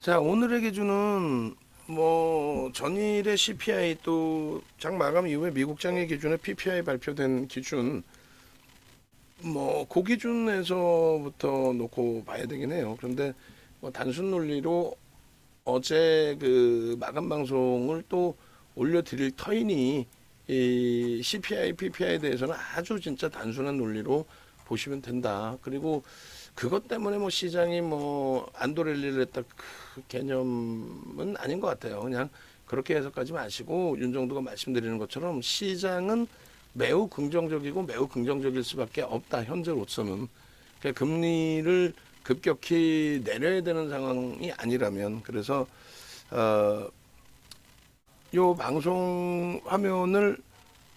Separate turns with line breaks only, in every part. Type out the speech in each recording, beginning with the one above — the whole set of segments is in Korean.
자, 오늘의 기준은 뭐 전일의 CPI 또 장 마감 이후에 미국 장의 기준에 PPI 발표된 기준 뭐 그 기준에서부터 놓고 봐야 되긴 해요. 그런데 뭐 단순 논리로 어제 그 마감 방송을 또 올려드릴 터이니 이 CPI, PPI에 대해서는 아주 진짜 단순한 논리로 보시면 된다. 그리고 그것 때문에 뭐 시장이 뭐 안도렐리를 했다 그 개념은 아닌 것 같아요. 그냥 그렇게 해석하지 마시고 윤정도가 말씀드리는 것처럼 시장은 매우 긍정적이고 매우 긍정적일 수밖에 없다. 현재로서는 그러니까 금리를 급격히 내려야 되는 상황이 아니라면 그래서 요 방송 화면을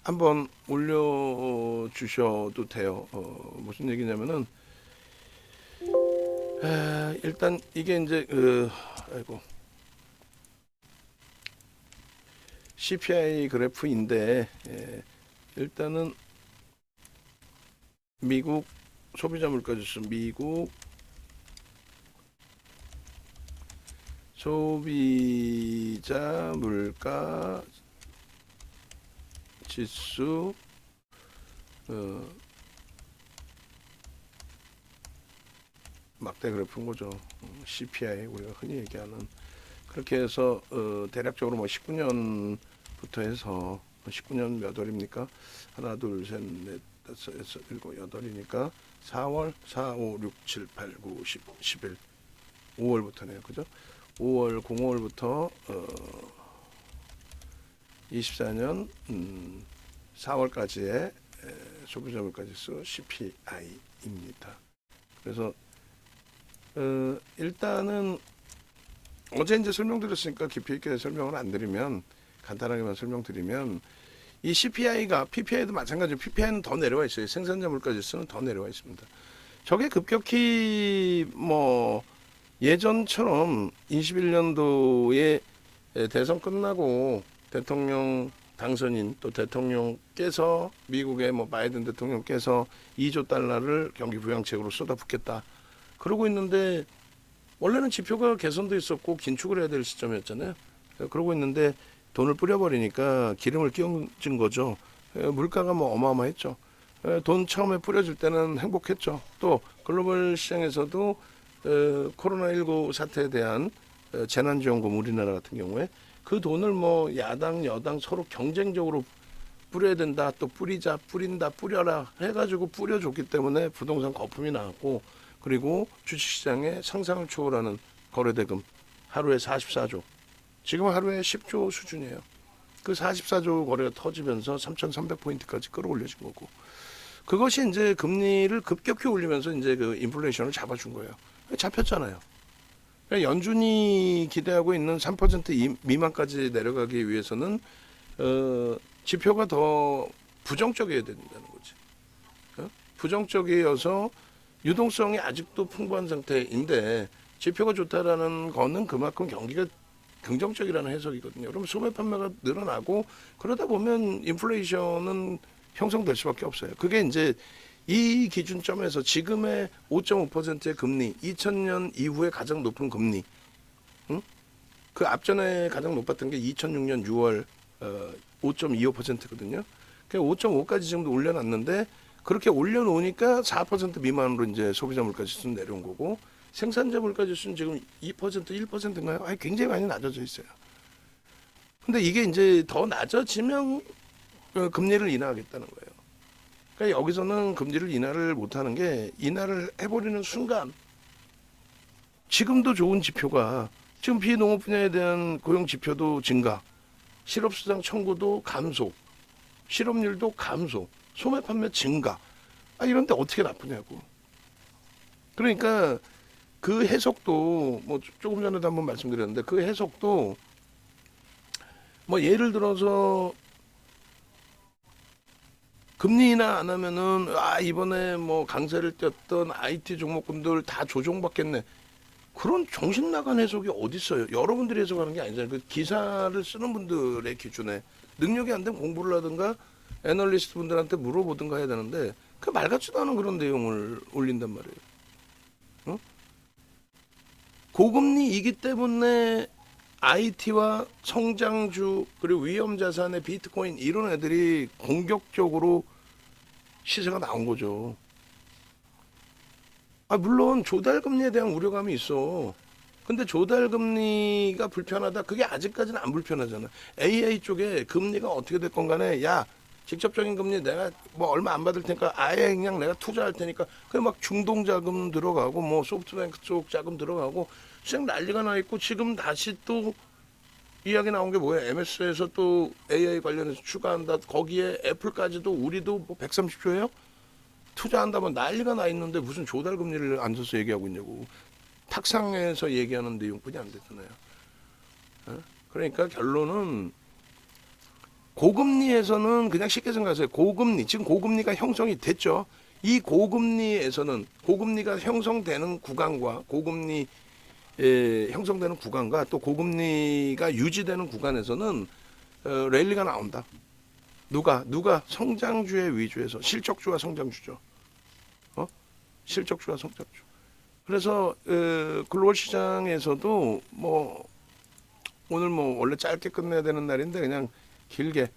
한번 올려주셔도 돼요. 무슨 얘기냐면은 일단 이게 이제 아이고 CPI 그래프인데 일단은 미국 소비자 물가지수, 미국 소비자 물가 지수 막대 그래프인 거죠. CPI 우리가 흔히 얘기하는 그렇게 해서 대략적으로 뭐 19년부터 해서 19년 몇 월입니까? 하나 둘셋넷 다섯 여섯 일곱 여덟이니까 4월 4, 5, 6, 7, 8, 9, 10, 11 5월부터네요. 그죠? 5월 05월부터 24년 4월까지의 소비자 물가지수 CPI입니다. 그래서 일단은 어제 이제 설명드렸으니까 깊이 있게 설명을 안 드리면 간단하게만 설명드리면 이 CPI가 PPI도 마찬가지로 PPI는 더 내려와 있어요. 생산자 물가지수는 더 내려와 있습니다. 저게 급격히 뭐 예전처럼 21년도에 대선 끝나고 대통령 당선인 또 대통령께서 미국의 뭐 바이든 대통령께서 2조 달러를 경기 부양책으로 쏟아붓겠다. 그러고 있는데 원래는 지표가 개선도 있었고 긴축을 해야 될 시점이었잖아요. 그러고 있는데 돈을 뿌려버리니까 기름을 끼얹은 거죠. 물가가 뭐 어마어마했죠. 돈 처음에 뿌려줄 때는 행복했죠. 또 글로벌 시장에서도 코로나19 사태에 대한 재난지원금 우리나라 같은 경우에 그 돈을 뭐 야당 여당 서로 경쟁적으로 뿌려야 된다 또 뿌리자 뿌린다 뿌려라 해가지고 뿌려줬기 때문에 부동산 거품이 나왔고 그리고 주식시장의 상상을 초월하는 거래대금 하루에 44조 지금 하루에 10조 수준이에요. 그 44조 거래가 터지면서 3,300포인트까지 끌어올려진 거고 그것이 이제 금리를 급격히 올리면서 이제 그 인플레이션을 잡아준 거예요. 잡혔잖아요. 그러니까 연준이 기대하고 있는 3% 미만까지 내려가기 위해서는 지표가 더 부정적이어야 된다는 거지. 부정적이어서 유동성이 아직도 풍부한 상태인데 지표가 좋다라는 거는 그만큼 경기가 긍정적이라는 해석이거든요. 그럼 소매 판매가 늘어나고 그러다 보면 인플레이션은 형성될 수밖에 없어요. 그게 이제 이 기준점에서 지금의 5.5%의 금리, 2000년 이후에 가장 높은 금리, 응? 그 앞전에 가장 높았던 게 2006년 6월 5.25%거든요. 그 5.5까지 지금도 올려놨는데 그렇게 올려놓으니까 4% 미만으로 이제 소비자 물가 지수는 내려온 거고 생산자 물가 지수는 지금 2% 1%인가요? 아니 굉장히 많이 낮아져 있어요. 근데 이게 이제 더 낮아지면 금리를 인하하겠다는 거예요. 그러니까 여기서는 금리를 인하를 못하는 게 인하를 해버리는 순간 지금도 좋은 지표가 지금 비농업 분야에 대한 고용 지표도 증가, 실업수당 청구도 감소, 실업률도 감소, 소매 판매 증가. 이런데 어떻게 나쁘냐고. 그러니까 그 해석도 뭐 조금 전에도 한번 말씀드렸는데 그 해석도 뭐 예를 들어서 금리 인하 안 하면은 이번에 뭐 강세를 띄었던 IT 종목군들 다 조종받겠네. 그런 정신 나간 해석이 어디 있어요? 여러분들이 해석하는 게 아니잖아요. 그 기사를 쓰는 분들의 기준에 능력이 안 되면 공부를 하든가 애널리스트 분들한테 물어보든가 해야 되는데 그 말 같지도 않은 그런 내용을 올린단 말이에요. 어? 고금리이기 때문에 IT와 성장주 그리고 위험자산의 비트코인 이런 애들이 공격적으로 시세가 나온 거죠. 물론 조달금리에 대한 우려감이 있어. 근데 조달금리가 불편하다. 그게 아직까지는 안 불편하잖아. AA 쪽에 금리가 어떻게 됐건 간에 야 직접적인 금리 내가 뭐 얼마 안 받을 테니까 아예 그냥 내가 투자할 테니까 그냥 막 중동자금 들어가고 뭐 소프트뱅크 쪽 자금 들어가고 쌩 난리가 나 있고 지금 다시 또 이야기 나온 게 뭐예요? MS에서 또 AI 관련해서 추가한다. 거기에 애플까지도 우리도 뭐 130조예요? 투자한다면 난리가 나 있는데 무슨 조달 금리를 앉아서 얘기하고 있냐고. 탁상에서 얘기하는 내용뿐이 안 되잖아요. 그러니까 결론은 고금리에서는 그냥 쉽게 생각하세요. 고금리, 지금 고금리가 형성이 됐죠. 이 고금리에서는 고금리가 형성되는 구간과 고금리 형성되는 구간과 또 고금리가 유지되는 구간에서는 랠리가 나온다. 누가 성장주의 위주에서 실적주와 성장주죠. 실적주와 성장주. 그래서 글로벌 시장에서도 뭐 오늘 뭐 원래 짧게 끝내야 되는 날인데 그냥 길게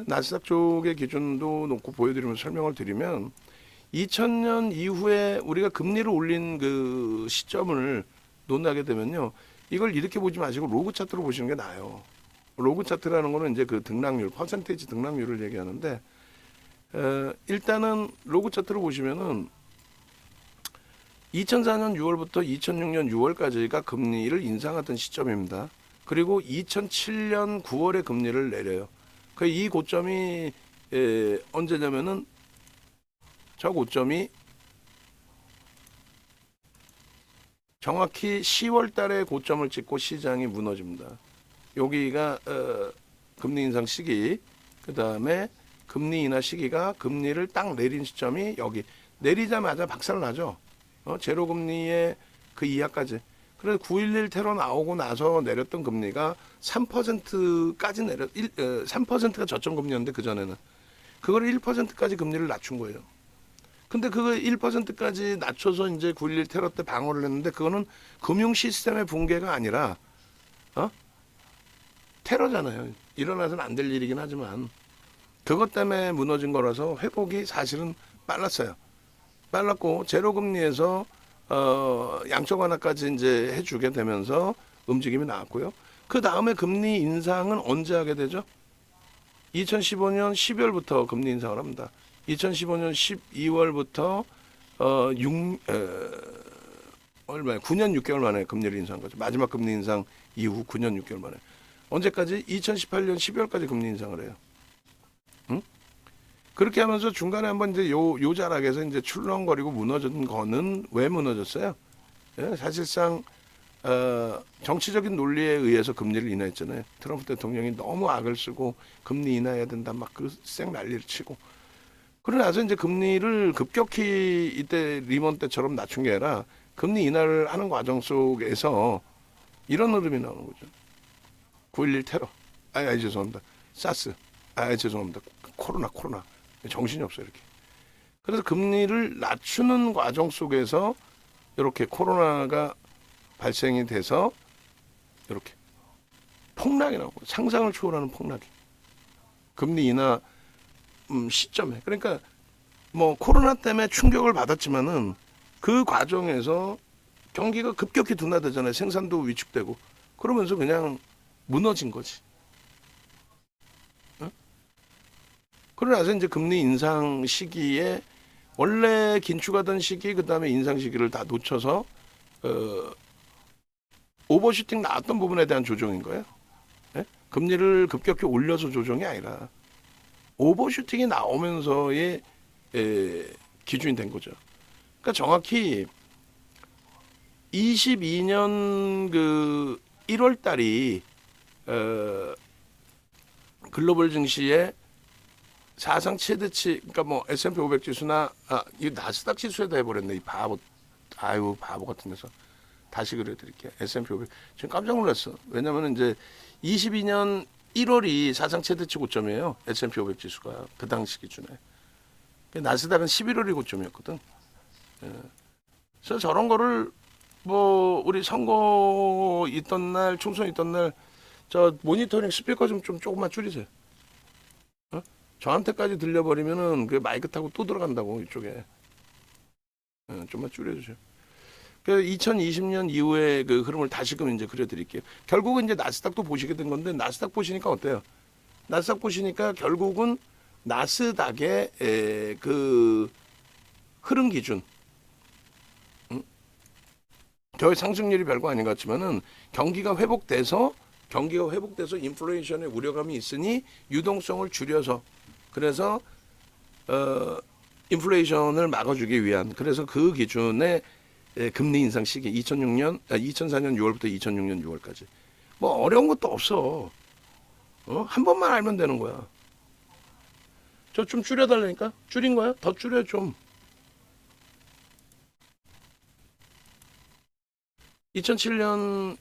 나스닥 쪽의 기준도 놓고 보여드리면서 설명을 드리면 2000년 이후에 우리가 금리를 올린 그 시점을 논하게 되면요. 이걸 이렇게 보지 마시고 로그 차트로 보시는 게 나아요. 로그 차트라는 거는 이제 그 등락률, 퍼센테이지 등락률을 얘기하는데 일단은 로그 차트로 보시면은 2004년 6월부터 2006년 6월까지가 금리를 인상하던 시점입니다. 그리고 2007년 9월에 금리를 내려요. 이 고점이 언제냐면은 저 고점이 정확히 10월 달에 고점을 찍고 시장이 무너집니다. 여기가 금리 인상 시기, 그 다음에 금리 인하 시기가 금리를 딱 내린 시점이 여기 내리자마자 박살나죠. 제로 금리의 그 이하까지. 그래서 9.11 테러 나오고 나서 내렸던 금리가 3%까지 3%가 저점 금리였는데 그 전에는 그걸 1%까지 금리를 낮춘 거예요. 근데 그거 1%까지 낮춰서 이제 9.11 테러 때 방어를 했는데 그거는 금융 시스템의 붕괴가 아니라 테러잖아요. 일어나서는 안 될 일이긴 하지만 그것 때문에 무너진 거라서 회복이 사실은 빨랐어요. 빨랐고 제로 금리에서 양적 완화까지 이제 해주게 되면서 움직임이 나왔고요. 그 다음에 금리 인상은 언제 하게 되죠? 2015년 12월부터 금리 인상을 합니다. 2015년 12월부터 얼마에 9년 6개월 만에 금리를 인상한 거죠. 마지막 금리 인상 이후 9년 6개월 만에. 언제까지? 2018년 12월까지 금리 인상을 해요. 응? 그렇게 하면서 중간에 한번 이제 요 자락에서 이제 출렁거리고 무너진 거는 왜 무너졌어요? 예, 사실상 정치적인 논리에 의해서 금리를 인하했잖아요. 트럼프 대통령이 너무 악을 쓰고 금리 인하해야 된다 막 그 쌩 난리를 치고. 그러고 나서 이제 금리를 급격히 이때 리먼 때처럼 낮춘 게 아니라 금리 인하를 하는 과정 속에서 이런 흐름이 나오는 거죠. 9.11 테러. 죄송합니다. 사스. 죄송합니다. 코로나. 정신이 없어요, 이렇게. 그래서 금리를 낮추는 과정 속에서 이렇게 코로나가 발생이 돼서 이렇게 폭락이 나오고 상상을 초월하는 폭락이. 금리 인하 시점에. 그러니까 뭐 코로나 때문에 충격을 받았지만은 그 과정에서 경기가 급격히 둔화되잖아요. 생산도 위축되고. 그러면서 그냥 무너진 거지. 그러고 나서 이제 금리 인상 시기에 원래 긴축하던 시기 그다음에 인상 시기를 다 놓쳐서 오버슈팅 나왔던 부분에 대한 조정인 거예요. 예? 금리를 급격히 올려서 조정이 아니라 오버슈팅이 나오면서의 기준이 된 거죠. 그러니까 정확히 22년 그 1월 달이 글로벌 증시의 사상 최대치, 그러니까 뭐 S&P 500 지수나 이 나스닥 지수에다 해버렸네. 이 바보, 바보 같은 데서 다시 그려드릴게요. S&P 500 지금 깜짝 놀랐어. 왜냐면은 이제 22년 1월이 사상 최대치 고점이에요. S&P 500 지수가 그 당시 기준에. 나스닥은 11월이 고점이었거든. 그래서 저런 거를 뭐 우리 선거 있던 날, 총선 있던 날 저 모니터링 스피커 좀 조금만 줄이세요. 어? 저한테까지 들려버리면은 그 마이크 타고 또 들어간다고 이쪽에. 좀만 줄여주세요. 그래서 2020년 이후에 그 흐름을 다시금 이제 그려드릴게요. 결국은 이제 나스닥도 보시게 된 건데 나스닥 보시니까 어때요? 나스닥 보시니까 결국은 나스닥의 그 흐름 기준, 저희 상승률이 별거 아닌 것 같지만은 경기가 회복돼서 인플레이션의 우려감이 있으니 유동성을 줄여서 그래서 인플레이션을 막아주기 위한 그래서 그 기준의 금리 인상 시기 2004년 6월부터 2006년 6월까지 뭐 어려운 것도 없어. 한 번만 알면 되는 거야. 저 좀 줄여달라니까 줄인 거야? 더 줄여 좀. 2007년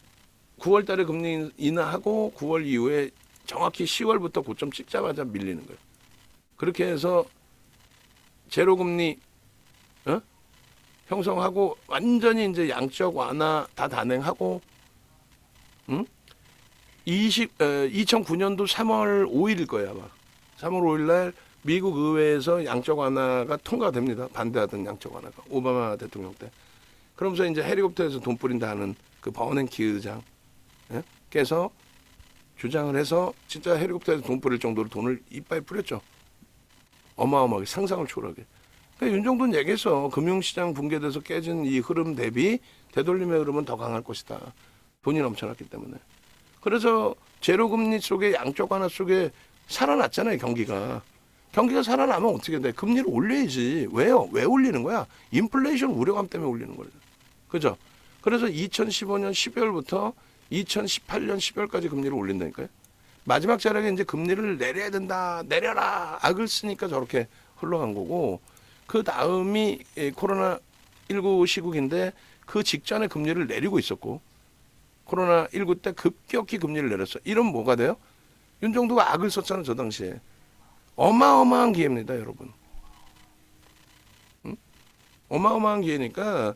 9월 달에 금리 인하하고 9월 이후에 정확히 10월부터 고점 찍자마자 밀리는 거예요. 그렇게 해서 제로 금리 형성하고 완전히 이제 양적 완화 다 단행하고 2009년도 3월 5일일 거야 아마. 3월 5일 날 미국 의회에서 양적 완화가 통과됩니다. 반대하던 양적 완화가 오바마 대통령 때. 그러면서 이제 헬리콥터에서 돈 뿌린다 하는 그 버냉키 의장 께서 주장을 해서 진짜 헬리콥터에서 돈 뿌릴 정도로 돈을 이빨 뿌렸죠. 어마어마하게 상상을 초월하게. 그러니까 윤정도는 얘기했어. 금융시장 붕괴돼서 깨진 이 흐름 대비 되돌림의 흐름은 더 강할 것이다. 돈이 넘쳐났기 때문에. 그래서 제로금리 속에 양적 완화 속에 살아났잖아요. 경기가 살아나면 어떻게 돼? 금리를 올려야지. 왜요? 왜 올리는 거야? 인플레이션 우려감 때문에 올리는 거죠. 그죠? 그래서 2015년 12월부터 2018년 12월까지 금리를 올린다니까요. 마지막 자락에 이제 금리를 내려야 된다. 내려라. 악을 쓰니까 저렇게 흘러간 거고 그 다음이 코로나19 시국인데 그 직전에 금리를 내리고 있었고 코로나19 때 급격히 금리를 내렸어. 이러면 뭐가 돼요? 윤정도가 악을 썼잖아 저 당시에. 어마어마한 기회입니다 여러분. 어마어마한 기회니까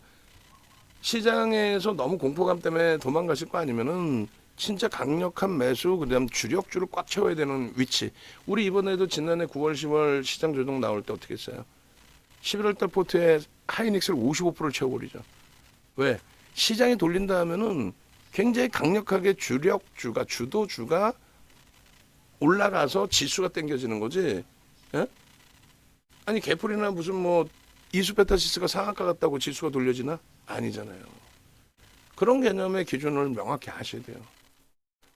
시장에서 너무 공포감 때문에 도망가실 거 아니면은 진짜 강력한 매수 그다음 주력주를 꽉 채워야 되는 위치. 우리 이번에도 지난해 9월 10월 시장 조정 나올 때 어떻게 했어요? 11월 달 포트에 하이닉스를 55%를 채워버리죠. 왜? 시장이 돌린다 하면은 굉장히 강력하게 주력주가 주도주가 올라가서 지수가 땡겨지는 거지. 예? 아니 개풀이나 무슨 뭐 이수페타시스가 상한가 같다고 지수가 돌려지나? 아니잖아요. 그런 개념의 기준을 명확히 하셔야 돼요.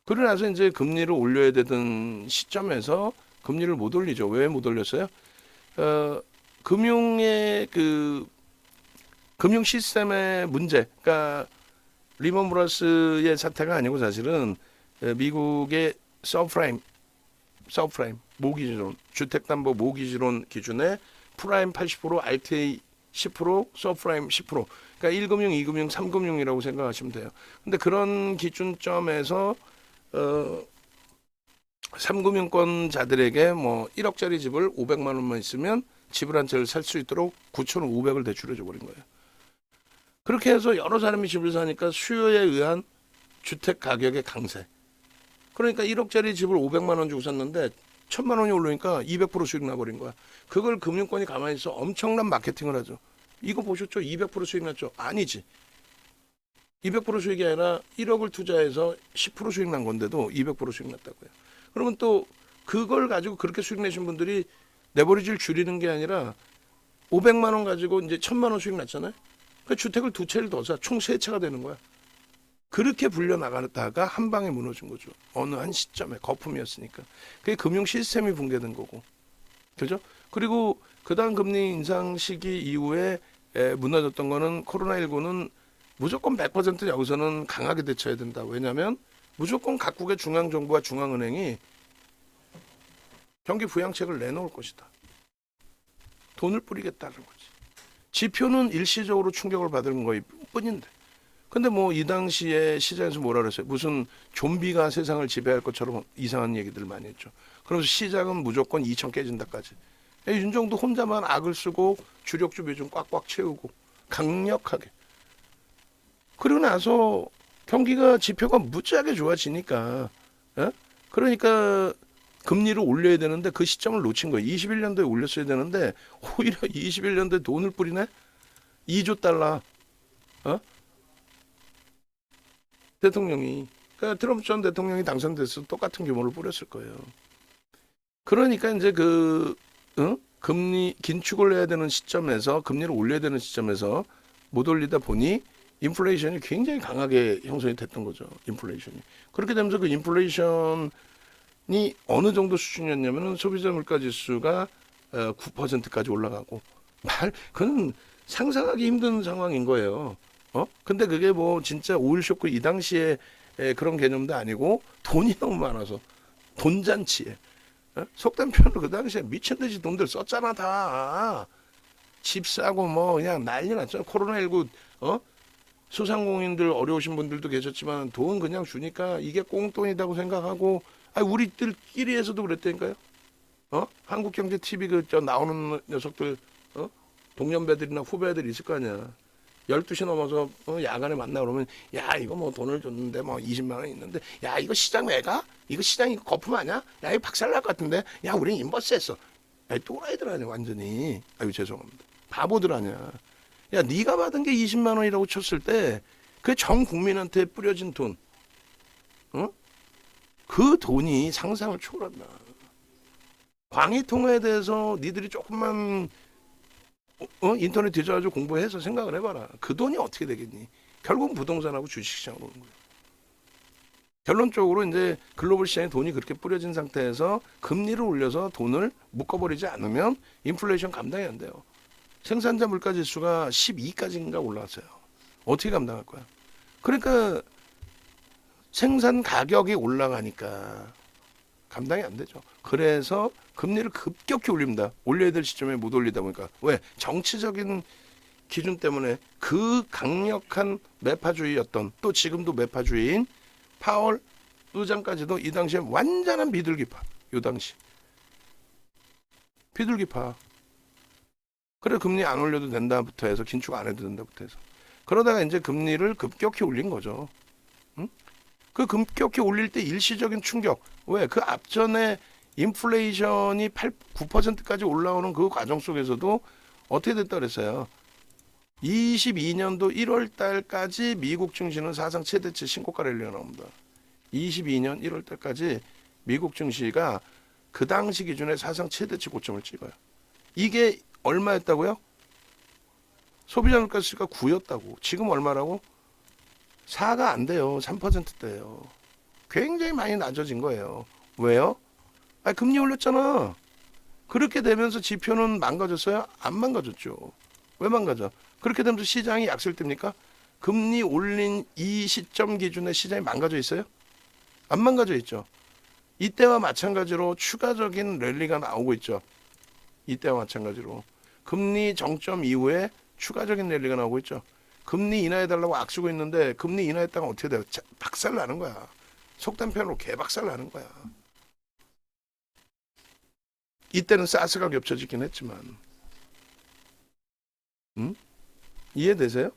그러고 나서 이제 금리를 올려야 되던 시점에서 금리를 못 올리죠. 왜 못 올렸어요? 금융의 금융 시스템의 문제, 그러니까 리먼 브러스의 사태가 아니고 사실은 미국의 서브프라임 모기지론, 주택담보 모기지론 기준에 프라임 80%, RTA 10%, 서브프라임 10%. 그러니까 1금융, 2금융, 3금융이라고 생각하시면 돼요. 근데 그런 기준점에서 3금융권자들에게 뭐 1억짜리 집을 500만 원만 있으면 집을 한 채를 살 수 있도록 9,500을 대출해 줘 버린 거예요. 그렇게 해서 여러 사람이 집을 사니까 수요에 의한 주택 가격의 강세. 그러니까 1억짜리 집을 500만 원 주고 샀는데 1,000만 원이 오르니까 200% 수익 나버린 거야. 그걸 금융권이 가만히 있어 엄청난 마케팅을 하죠. 이거 보셨죠? 200% 수익 났죠? 아니지. 200% 수익이 아니라 1억을 투자해서 10% 수익 난 건데도 200% 수익 났다고요. 그러면 또 그걸 가지고 그렇게 수익 내신 분들이 레버리지를 줄이는 게 아니라 500만 원 가지고 이제 1,000만 원 수익 났잖아요. 그 주택을 두 채를 더 사. 총 세 채가 되는 거야. 그렇게 불려나가다가 한 방에 무너진 거죠. 어느 한 시점에 거품이었으니까. 그게 금융 시스템이 붕괴된 거고. 그죠? 그리고 그 다음 금리 인상 시기 이후에 무너졌던 거는 코로나19는 무조건 100% 여기서는 강하게 대처해야 된다. 왜냐하면 무조건 각국의 중앙정부와 중앙은행이 경기 부양책을 내놓을 것이다. 돈을 뿌리겠다는 거지. 지표는 일시적으로 충격을 받은 거일 뿐인데. 근데 뭐 이 당시에 시장에서 뭐라 그랬어요? 무슨 좀비가 세상을 지배할 것처럼 이상한 얘기들을 많이 했죠. 그러면서 시장은 무조건 2천 깨진다까지. 윤정도 혼자만 악을 쓰고 주력주 비중 꽉꽉 채우고 강력하게. 그리고 나서 경기가 지표가 무지하게 좋아지니까, 예? 그러니까 금리를 올려야 되는데 그 시점을 놓친 거예요. 21년도에 올렸어야 되는데 오히려 21년도에 돈을 뿌리네. 2조 달러. 어? 대통령이, 그러니까 트럼프 전 대통령이 당선됐을 때 똑같은 규모를 뿌렸을 거예요. 그러니까 이제 금리 긴축을 해야 되는 시점에서, 금리를 올려야 되는 시점에서 못 올리다 보니 인플레이션이 굉장히 강하게 형성이 됐던 거죠. 인플레이션이. 그렇게 되면서 그 인플레이션이 어느 정도 수준이었냐면은 소비자 물가 지수가 9%까지 올라가고, 그건 상상하기 힘든 상황인 거예요. 근데 그게 뭐 진짜 오일 쇼크 이 당시에 그런 개념도 아니고 돈이 너무 많아서 돈잔치에, 속된 표현으로 그 당시에 미친 듯이 돈들 썼잖아 다. 집 사고 뭐 그냥 난리 났죠. 코로나19 소상공인들 어려우신 분들도 계셨지만 돈 그냥 주니까 이게 꽁돈이라고 생각하고, 우리들끼리에서도 그랬다니까요. 한국경제 TV 저 나오는 녀석들, 동년배들이나 후배들 있을 거 아니야. 12시 넘어서 야간에 만나 그러면, 야 이거 뭐 돈을 줬는데 뭐 20만 원 있는데, 야 이거 시장 왜 가? 이거 시장 이거 거품 아니야? 야 이거 박살날 것 같은데, 야 우린 인버스 했어. 야 또라이들 아니야 완전히. 아유 죄송합니다. 바보들 아니야. 야 네가 받은 게 20만 원이라고 쳤을 때 그게 전 국민한테 뿌려진 돈, 그 돈이 상상을 초월한다. 광의통화에 대해서 니들이 조금만 인터넷 뒤져가지고 공부해서 생각을 해봐라. 그 돈이 어떻게 되겠니? 결국 부동산하고 주식시장으로 오는 거예요. 결론적으로 이제 글로벌 시장에 돈이 그렇게 뿌려진 상태에서 금리를 올려서 돈을 묶어버리지 않으면 인플레이션 감당이 안 돼요. 생산자 물가 지수가 12까지인가 올라왔어요. 어떻게 감당할 거야? 그러니까 생산 가격이 올라가니까 감당이 안 되죠. 그래서 금리를 급격히 올립니다. 올려야 될 시점에 못 올리다 보니까. 왜? 정치적인 기준 때문에 그 강력한 매파주의였던, 또 지금도 매파주의인 파월 의장까지도 이 당시에 완전한 비둘기파. 요 당시 비둘기파. 그래 금리 안 올려도 된다부터 해서, 긴축 안 해도 된다부터 해서, 그러다가 이제 금리를 급격히 올린 거죠. 응? 그 급격히 올릴 때 일시적인 충격. 왜? 그 앞전에 인플레이션이 9%까지 올라오는 그 과정 속에서도 어떻게 됐다 그랬어요? 22년도 1월 달까지 미국 증시는 사상 최대치 신고가 랠리가 나옵니다. 22년 1월 달까지 미국 증시가 그 당시 기준에 사상 최대치 고점을 찍어요. 이게 얼마였다고요? 소비자 물가 지수가 9였다고. 지금 얼마라고? 4가 안 돼요. 3%대예요. 굉장히 많이 낮아진 거예요. 왜요? 금리 올렸잖아. 그렇게 되면서 지표는 망가졌어요? 안 망가졌죠. 왜 망가져? 그렇게 되면서 시장이 약세됩니까? 금리 올린 이 시점 기준에 시장이 망가져 있어요? 안 망가져 있죠. 이때와 마찬가지로 추가적인 랠리가 나오고 있죠. 이때와 마찬가지로 금리 정점 이후에 추가적인 랠리가 나오고 있죠. 금리 인하해달라고 악쓰고 있는데 금리 인하했다가 어떻게 돼요? 박살 나는 거야. 속된 표현으로 개박살 나는 거야. 이때는 사스가 겹쳐지긴 했지만, 이해되세요?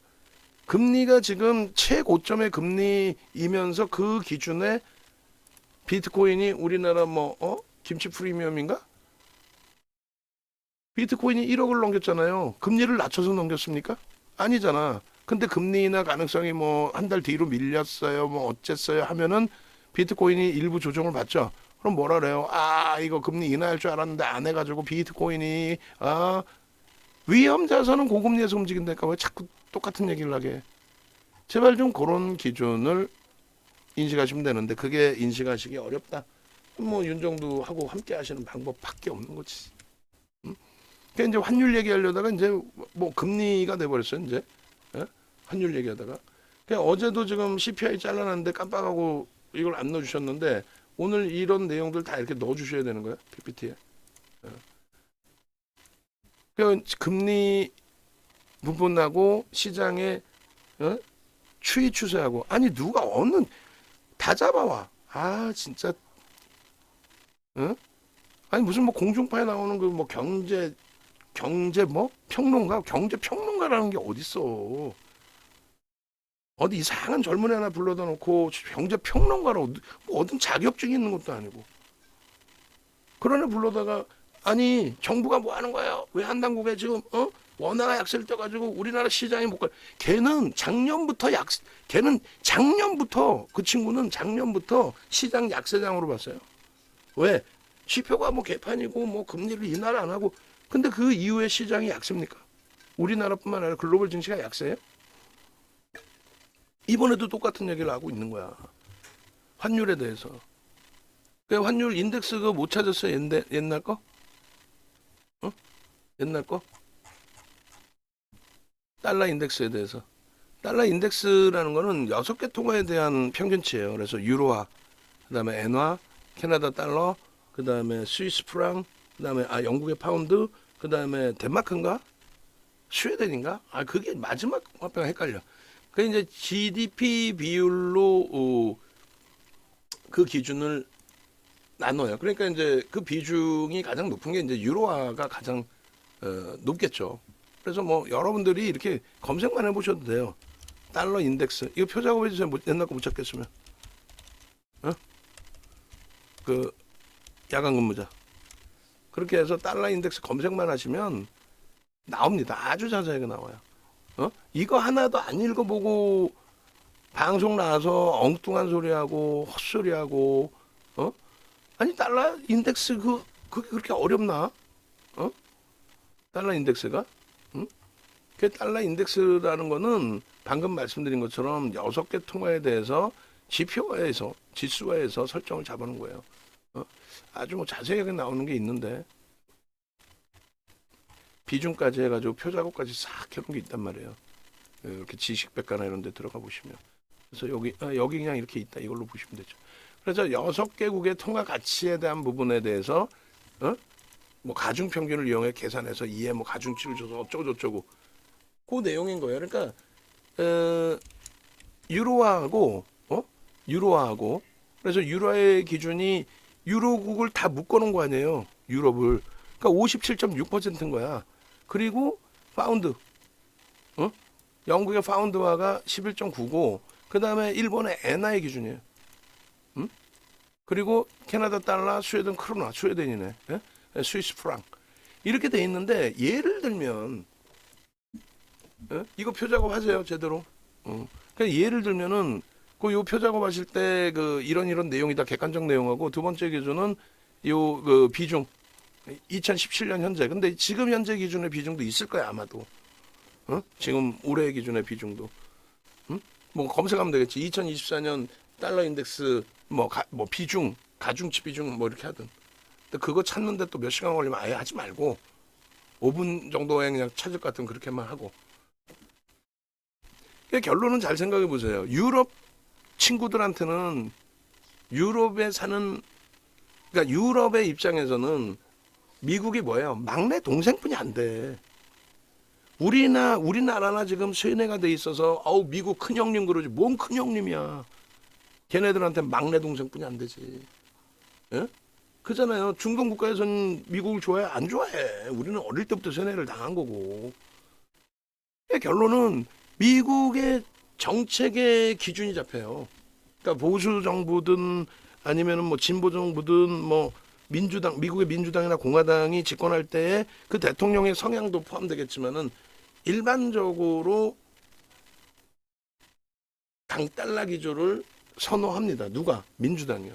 금리가 지금 최고점의 금리이면서 그 기준에 비트코인이 우리나라 김치 프리미엄인가? 비트코인이 1억을 넘겼잖아요. 금리를 낮춰서 넘겼습니까? 아니잖아. 근데 금리 인하 가능성이 한 달 뒤로 밀렸어요. 어쨌어요 하면은 비트코인이 일부 조정을 받죠. 그럼 뭐라 그래요? 이거 금리 인하할 줄 알았는데 안 해가지고 비트코인이 위험 자산은 고금리에서 움직인다니까 왜 자꾸 똑같은 얘기를 하게. 제발 좀 그런 기준을 인식하시면 되는데 그게 인식하시기 어렵다. 윤정두하고 함께 하시는 방법밖에 없는 거지. 그러니까 이제 환율 얘기하려다가 이제 금리가 돼버렸어요. 이제 환율 얘기하다가. 그러니까 어제도 지금 CPI 잘라놨는데 깜빡하고 이걸 안 넣어주셨는데 오늘 이런 내용들 다 이렇게 넣어주셔야 되는 거야 PPT에. 그러니까 금리 부분하고 시장의 추이 추세하고, 누가 다 잡아와. 진짜. 무슨 공중파에 나오는 경제 평론가, 경제 평론가라는 게 어딨어. 어디 이상한 젊은 애 하나 불러다 놓고 경제 평론가로 뭐 어떤 자격증이 있는 것도 아니고 그런 애 불러다가 아니 정부가 뭐 하는 거예요? 왜 한당국에 지금 원화가 약세를 떠가지고 우리나라 시장이 못 가? 걔는 작년부터 그 친구는 작년부터 시장 약세장으로 봤어요. 왜? 지표가 뭐 개판이고 뭐 금리를 인하를 안 하고 근데 그 이후에 시장이 약세입니까? 우리나라뿐만 아니라 글로벌 증시가 약세예요? 이번에도 똑같은 얘기를 하고 있는 거야. 환율에 대해서. 그 환율 인덱스 그거 못 찾았어요? 옛날 거? 어? 옛날 거? 달러 인덱스에 대해서. 달러 인덱스라는 거는 6개 통화에 대한 평균치예요. 그래서 유로화, 그다음에 엔화, 캐나다 달러, 그다음에 스위스 프랑, 그다음에 영국의 파운드, 그다음에 덴마크인가? 스웨덴인가? 그게 마지막 화폐가 헷갈려. 그 이제 GDP 비율로 그 기준을 나눠요. 그러니까 이제 그 비중이 가장 높은 게 이제 유로화가 가장 높겠죠. 그래서 뭐 여러분들이 이렇게 검색만 해보셔도 돼요. 달러 인덱스 이거 표 작업해 주세요. 옛날 거 못 찾겠으면. 그 야간 근무자 그렇게 해서 달러 인덱스 검색만 하시면 나옵니다. 아주 자세하게 나와요. 이거 하나도 안 읽어보고 방송 나와서 엉뚱한 소리하고 헛소리하고 아니 달러 인덱스 그게 그렇게 어렵나? 달러 인덱스가? 그 달러 인덱스라는 거는 방금 말씀드린 것처럼 6개 통화에 대해서 지표화해서 지수화해서 설정을 잡아놓은 거예요. 아주 뭐 자세하게 나오는 게 있는데 비중까지 해가지고 표 작업까지 싹 해놓은 게 있단 말이에요. 이렇게 지식백과나 이런 데 들어가 보시면. 그래서 여기 그냥 이렇게 있다. 이걸로 보시면 되죠. 그래서 6개국의 통화 가치에 대한 부분에 대해서 뭐 가중평균을 이용해 계산해서 이에 뭐 가중치를 줘서 어쩌고저쩌고 그 내용인 거예요. 그러니까 유로화하고 그래서 유로화의 기준이 유로국을 다 묶어놓은 거 아니에요. 유럽을. 그러니까 57.6%인 거야. 그리고 파운드. 영국의 파운드화가 11.9고 그 다음에 일본의 엔화의 기준이에요. 그리고 캐나다 달러, 스웨덴 크로나, 스웨덴이네. 예? 스위스 프랑. 이렇게 돼 있는데 예를 들면 이거 표 작업하세요 제대로. 그러니까 예를 들면은 요 표 작업하실 때 그 이런 내용이다 객관적 내용하고 두 번째 기준은 요 그 비중 2017년 현재. 근데 지금 현재 기준의 비중도 있을 거야 아마도. 지금 올해 기준의 비중도. 뭐 검색하면 되겠지. 2024년 달러 인덱스 뭐 비중 가중치 비중 뭐 이렇게 하든. 근데 그거 찾는데 또 몇 시간 걸리면 아예 하지 말고 5분 정도에 그냥 찾을 것 같으면 그렇게만 하고. 결론은 잘 생각해 보세요. 유럽 친구들한테는 유럽에 사는 그러니까 유럽의 입장에서는 미국이 뭐예요? 막내 동생뿐이 안 돼. 우리나라나 지금 세뇌가 돼 있어서 미국 큰형님 그러지. 뭔 큰형님이야. 걔네들한테 막내 동생뿐이 안 되지. 예? 그잖아요. 중동 국가에서는 미국을 좋아해? 안 좋아해. 우리는 어릴 때부터 세뇌를 당한 거고. 결론은 미국의 정책의 기준이 잡혀요. 그러니까 보수 정부든 아니면은 뭐 진보 정부든 뭐 민주당, 미국의 민주당이나 공화당이 집권할 때에 그 대통령의 성향도 포함되겠지만은 일반적으로 강달러 기조를 선호합니다. 누가? 민주당이요.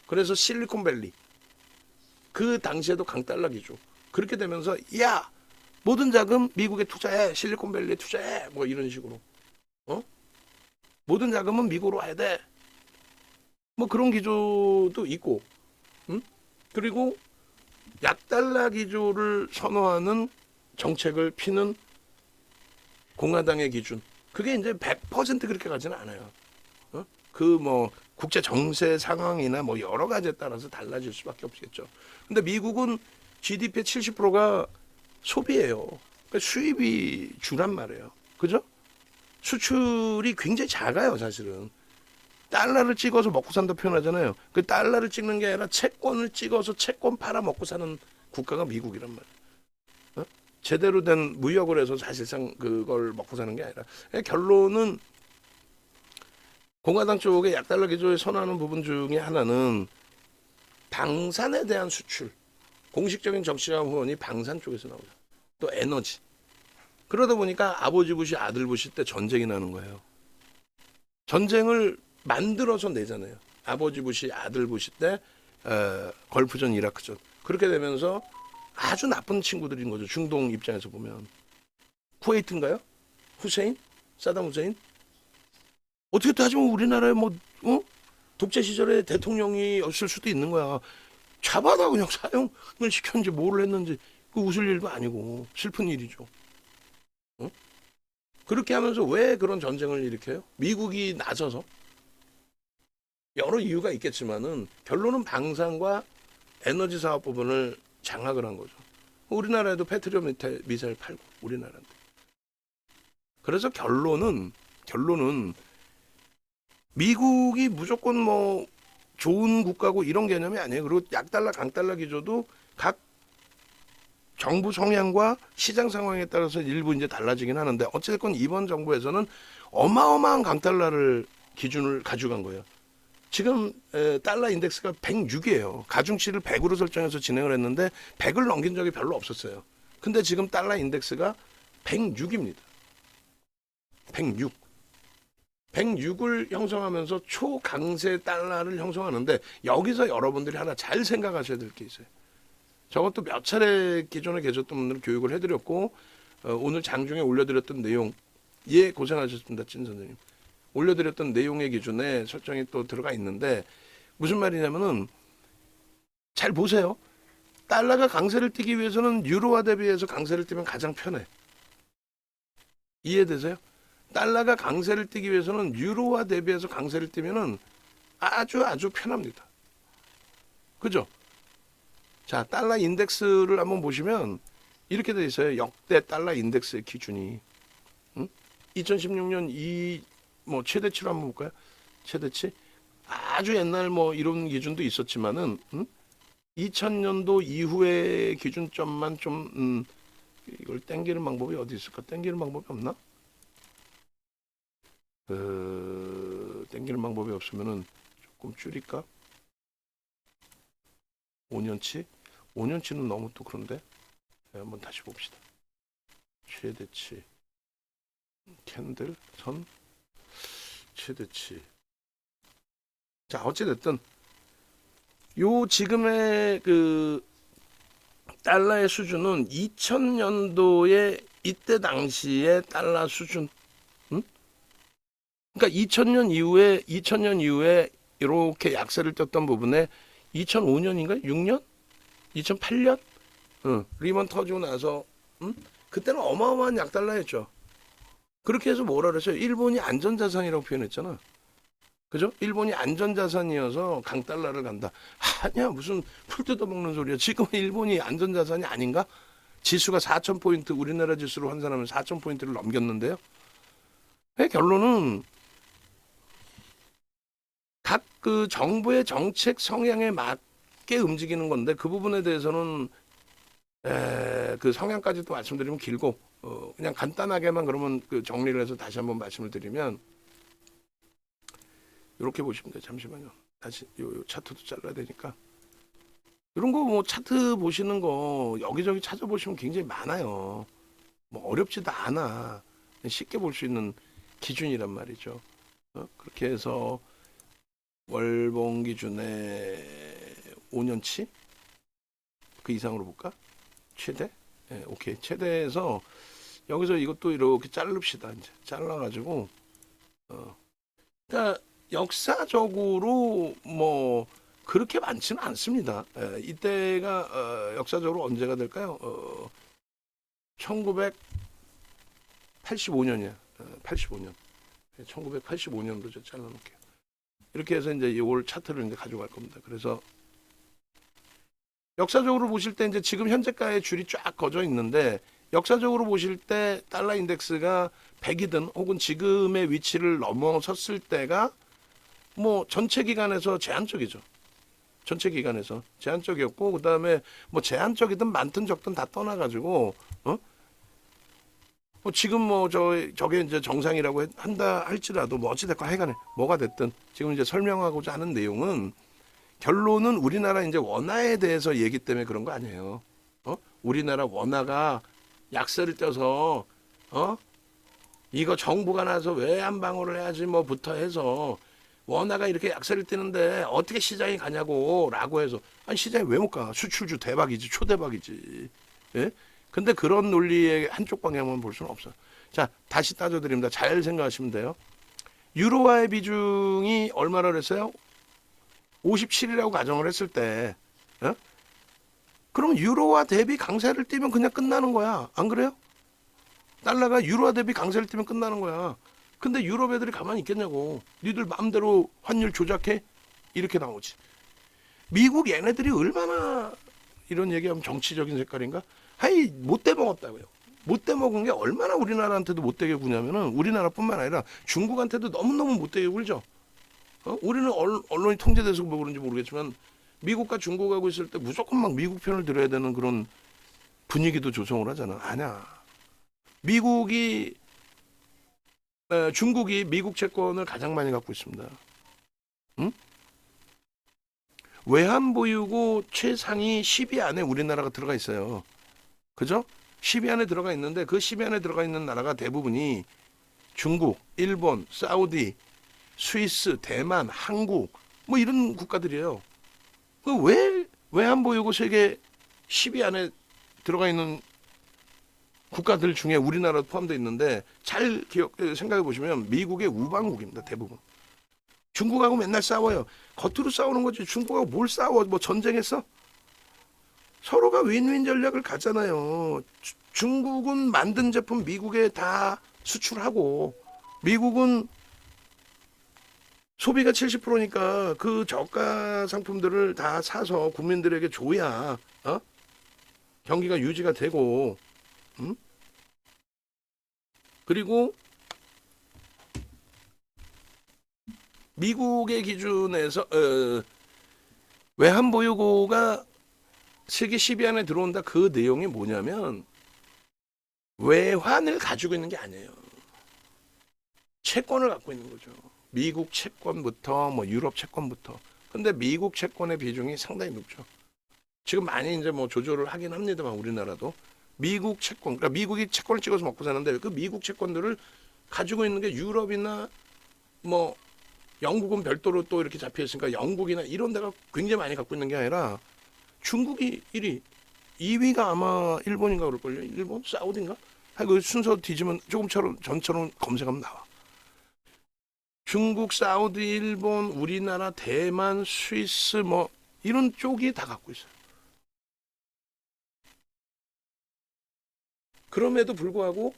그래서 실리콘밸리 그 당시에도 강달러 기조 그렇게 되면서 야 모든 자금 미국에 투자해 실리콘밸리에 투자해 뭐 이런 식으로 모든 자금은 미국으로 와야 돼 뭐 그런 기조도 있고 그리고 약달러 기조를 선호하는 정책을 피는 공화당의 기준 그게 이제 100% 그렇게 가지는 않아요. 그 뭐 국제 정세 상황이나 뭐 여러 가지에 따라서 달라질 수밖에 없겠죠. 근데 미국은 GDP의 70%가 소비예요. 그러니까 수입이 주란 말이에요. 그죠? 수출이 굉장히 작아요, 사실은. 달러를 찍어서 먹고 산다 표현하잖아요. 그 달러를 찍는 게 아니라 채권을 찍어서 채권 팔아 먹고 사는 국가가 미국이란 말이에요. 제대로 된 무역을 해서 사실상 그걸 먹고 사는 게 아니라 결론은 공화당 쪽의 약달러 기조에 선호하는 부분 중에 하나는 방산에 대한 수출. 공식적인 정치적 후원이 방산 쪽에서 나오죠. 또 에너지. 그러다 보니까 아버지 부시 아들 부시 때 전쟁이 나는 거예요. 전쟁을 만들어서 내잖아요. 아버지 부시 아들 부시 때 걸프전 이라크전. 그렇게 되면서 아주 나쁜 친구들인 거죠. 중동 입장에서 보면. 쿠웨이트인가요? 후세인? 사담 후세인? 어떻게 따지면 우리나라에 독재 시절에 대통령이 없을 수도 있는 거야. 잡아다 그냥 사형을 시켰는지 뭐를 했는지 그 웃을 일도 아니고 슬픈 일이죠. 응? 그렇게 하면서 왜 그런 전쟁을 일으켜요? 미국이 나서서 여러 이유가 있겠지만은 결론은 방산과 에너지 사업 부분을 장악을 한 거죠. 우리나라에도 패트리어 미사일 팔고 우리나라인데. 그래서 결론은 미국이 무조건 뭐 좋은 국가고 이런 개념이 아니에요. 그리고 약달러, 강달러 기조도 각 정부 성향과 시장 상황에 따라서 일부 이제 달라지긴 하는데 어쨌든 이번 정부에서는 어마어마한 강달러를 기준을 가져간 거예요. 지금 달러 인덱스가 106이에요. 가중치를 100으로 설정해서 진행을 했는데 100을 넘긴 적이 별로 없었어요. 근데 지금 달러 인덱스가 106입니다. 106. 106을 형성하면서 초강세 달러를 형성하는데 여기서 여러분들이 하나 잘 생각하셔야 될 게 있어요. 저것도 몇 차례 기존에 계셨던 분들 교육을 해드렸고 오늘 장중에 올려드렸던 내용 예 고생하셨습니다. 찐 선생님. 올려드렸던 내용의 기준에 설정이 또 들어가 있는데 무슨 말이냐면은 잘 보세요. 달러가 강세를 띠기 위해서는 유로화 대비해서 강세를 띠면 가장 편해. 이해되세요? 달러가 강세를 띠기 위해서는 유로화 대비해서 강세를 띠면은 아주 편합니다. 그죠? 자, 달러 인덱스를 한번 보시면 이렇게 돼 있어요. 역대 달러 인덱스의 기준이. 2016년 최대치로 한번 볼까요? 최대치. 아주 옛날 이런 기준도 있었지만은 2000년도 이후의 기준점만 좀 이걸 땡기는 방법이 어디 있을까? 땡기는 방법이 없나? 땡기는 방법이 없으면은 조금 줄일까? 5년치? 5년치는 너무 또 그런데 한번 다시 봅시다. 최대치 캔들 선 최대치. 자, 어찌됐든 요 지금의 그 달러의 수준은 2000년도에 이때 당시의 달러 수준. 그러니까 2000년 이후에 이렇게 약세를 떴던 부분에 2005년인가? 6년? 2008년? 리먼 터지고 나서 그때는 어마어마한 약달러였죠. 그렇게 해서 뭐라 그랬어요? 일본이 안전자산이라고 표현했잖아. 그죠? 일본이 안전자산이어서 강달러를 간다. 아니야, 무슨 풀 뜯어먹는 소리야. 지금 일본이 안전자산이 아닌가? 지수가 4,000포인트, 우리나라 지수로 환산하면 4,000포인트를 넘겼는데요. 결론은 각 그 정부의 정책 성향에 맞게 움직이는 건데 그 부분에 대해서는 그 성향까지 또 말씀드리면 길고 그냥 간단하게만 그러면 그 정리를 해서 다시 한번 말씀을 드리면 이렇게 보시면 돼요. 잠시만요. 다시 요 차트도 잘라야 되니까 이런 거 차트 보시는 거 여기저기 찾아보시면 굉장히 많아요. 어렵지도 않아. 쉽게 볼 수 있는 기준이란 말이죠. 그렇게 해서 월봉 기준에 5년치 그 이상으로 볼까? 최대? 네, 오케이. 최대에서 여기서 이것도 이렇게 자릅시다. 이제 잘라가지고 그러니까 역사적으로 그렇게 많지는 않습니다. 이때가 역사적으로 언제가 될까요? 1985년이야. 85년. 1985년도 저 잘라놓을게요. 이렇게 해서 이제 이걸 차트를 이제 가져갈 겁니다. 그래서 역사적으로 보실 때 이제 지금 현재가의 줄이 쫙 거져 있는데 역사적으로 보실 때 달러 인덱스가 100이든 혹은 지금의 위치를 넘어섰을 때가 전체 기간에서 제한적이죠. 전체 기간에서 제한적이었고 그다음에 제한적이든 많든 적든 다 떠나가지고 지금 뭐 저게 이제 정상이라고 한다 할지라도 뭐 어찌됐건 하여간에 뭐가 됐든 지금 이제 설명하고자 하는 내용은 결론은 우리나라 이제 원화에 대해서 얘기 때문에 그런 거 아니에요. 우리나라 원화가 약세를 떼서 이거 정부가 나서 외환 방어를 해야지 뭐부터 해서 원화가 이렇게 약세를 떼는데 어떻게 시장이 가냐고라고 해서 아니 시장이 왜 못 가? 수출주 대박이지 초대박이지. 예? 근데 그런 논리의 한쪽 방향만 볼 수는 없어. 자, 다시 따져드립니다. 잘 생각하시면 돼요. 유로화의 비중이 얼마나 그랬어요? 57이라고 가정을 했을 때, 그러면 유로화 대비 강세를 띄면 그냥 끝나는 거야. 안 그래요? 달러가 유로화 대비 강세를 띄면 끝나는 거야. 근데 유럽 애들이 가만히 있겠냐고. 니들 마음대로 환율 조작해? 이렇게 나오지. 미국 얘네들이 얼마나 이런 얘기하면 정치적인 색깔인가? 하이 못돼 먹었다고요. 못돼 먹은 게 얼마나 우리나라한테도 못되게 구냐면은 우리나라뿐만 아니라 중국한테도 너무너무 못되게 굴죠. 우리는 언론이 통제돼서 뭐 그런지 모르겠지만 미국과 중국하고 있을 때 무조건 막 미국 편을 들어야 되는 그런 분위기도 조성을 하잖아. 아니야. 중국이 미국 채권을 가장 많이 갖고 있습니다. 응? 외환 보유고 최상위 10위 안에 우리나라가 들어가 있어요. 그죠? 10위 안에 들어가 있는데 그 10위 안에 들어가 있는 나라가 대부분이 중국, 일본, 사우디, 스위스, 대만, 한국 뭐 이런 국가들이에요. 왜 외환 보유고 세계 10위 안에 들어가 있는 국가들 중에 우리나라도 포함되어 있는데 잘 생각해 보시면 미국의 우방국입니다. 대부분. 중국하고 맨날 싸워요. 겉으로 싸우는 거지. 중국하고 뭘 싸워? 뭐 전쟁했어? 서로가 윈윈 전략을 가잖아요. 중국은 만든 제품 미국에 다 수출하고 미국은 소비가 70%니까 그 저가 상품들을 다 사서 국민들에게 줘야 경기가 유지가 되고 그리고 미국의 기준에서 외환 보유고가 세계 10위 안에 들어온다. 그 내용이 뭐냐면 외환을 가지고 있는 게 아니에요. 채권을 갖고 있는 거죠. 미국 채권부터 뭐 유럽 채권부터. 근데 미국 채권의 비중이 상당히 높죠. 지금 많이 이제 뭐 조절을 하긴 합니다만 우리나라도 미국 채권, 그러니까 미국이 채권을 찍어서 먹고 사는데 그 미국 채권들을 가지고 있는 게 유럽이나 뭐 영국은 별도로 또 이렇게 잡혀 있으니까 영국이나 이런 데가 굉장히 많이 갖고 있는 게 아니라 중국이 1위, 2위가 아마 일본인가 그럴걸요. 일본? 사우디인가? 그 순서 뒤지면 조금처럼 전처럼 검색하면 나와. 중국, 사우디, 일본, 우리나라, 대만, 스위스 뭐 이런 쪽이 다 갖고 있어요. 그럼에도 불구하고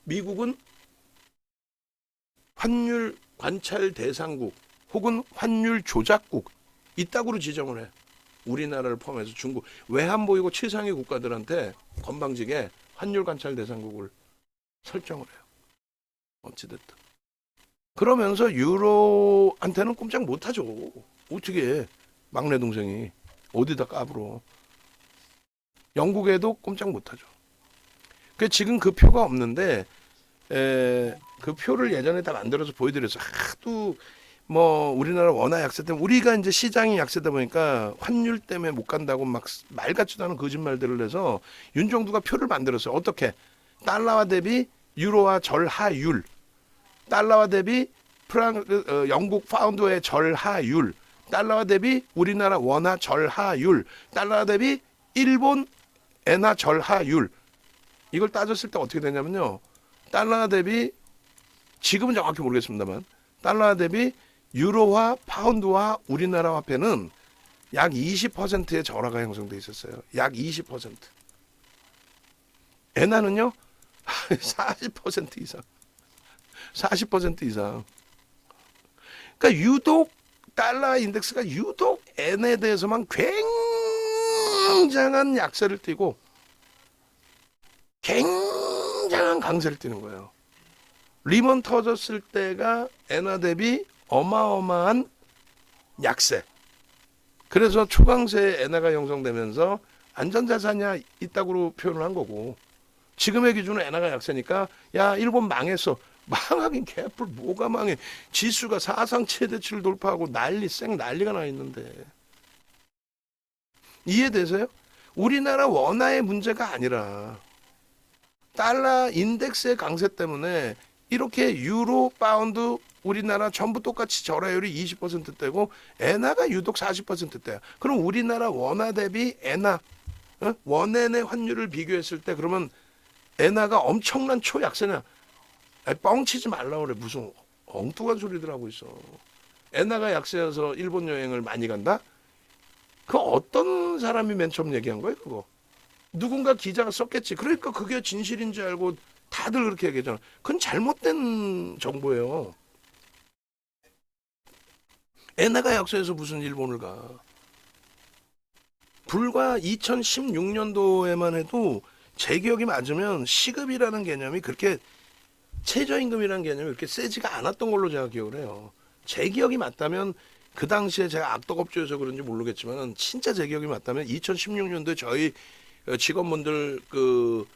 미국은 환율 관찰 대상국 혹은 환율 조작국 이따구로 지정을 해. 우리나라를 포함해서 중국 외환 보유고 최상위 국가들한테 건방지게 환율 관찰 대상국을 설정을 해요. 어찌됐든. 그러면서 유로한테는 꼼짝 못하죠. 어떻게 해? 막내 동생이 어디다 까불어. 영국에도 꼼짝 못하죠. 지금 그 표가 없는데 그 표를 예전에 다 만들어서 보여드려서 하도 뭐 우리나라 원화 약세 때문에 우리가 이제 시장이 약세다 보니까 환율 때문에 못 간다고 막 말 같지도 않은 거짓말들을 해서 윤정두가 표를 만들었어요. 어떻게? 달러화 대비 유로화 절하율, 달러화 대비 영국 파운드의 절하율, 달러화 대비 우리나라 원화 절하율, 달러화 대비 일본 엔화 절하율. 이걸 따졌을 때 어떻게 되냐면요. 달러 대비 지금은 정확히 모르겠습니다만 달러 대비 유로화, 파운드와 우리나라 화폐는 약 20%의 절하가 형성돼 있었어요. 약 20%. 엔화는요. 40% 이상. 40% 이상. 그러니까 유독 달러 인덱스가 유독 엔에 대해서만 굉장한 약세를 띠고 굉장한 강세를 띠는 거예요. 리먼 터졌을 때가 엔화 대비 어마어마한 약세. 그래서 초강세 엔화가 형성되면서 안전자산이야 이따구로 표현을 한 거고 지금의 기준은 엔화가 약세니까 야 일본 망했어. 망하긴 개뿔 뭐가 망해. 지수가 사상 최대치를 돌파하고 난리가 나 있는데. 이해되세요? 우리나라 원화의 문제가 아니라 달러 인덱스의 강세 때문에 이렇게 유로, 파운드, 우리나라 전부 똑같이 절하율이 20%대고 엔화가 유독 40%대야. 그럼 우리나라 원화 대비 엔화, 원엔의 환율을 비교했을 때 그러면 엔화가 엄청난 초약세냐? 뻥치지 말라 그래. 무슨 엉뚱한 소리들 하고 있어. 엔화가 약세여서 일본 여행을 많이 간다? 그 어떤 사람이 맨 처음 얘기한 거예요, 그거? 누군가 기자가 썼겠지. 그러니까 그게 진실인 줄 알고 다들 그렇게 얘기하잖아. 그건 잘못된 정보예요. 엔화가 약세해서 무슨 일본을 가. 불과 2016년도에만 해도 제 기억이 맞으면 시급이라는 개념이 그렇게 최저임금이라는 개념이 그렇게 세지가 않았던 걸로 제가 기억을 해요. 제 기억이 맞다면 그 당시에 제가 악덕업주여서 그런지 모르겠지만 진짜 제 기억이 맞다면 2016년도에 저희 직원분들 그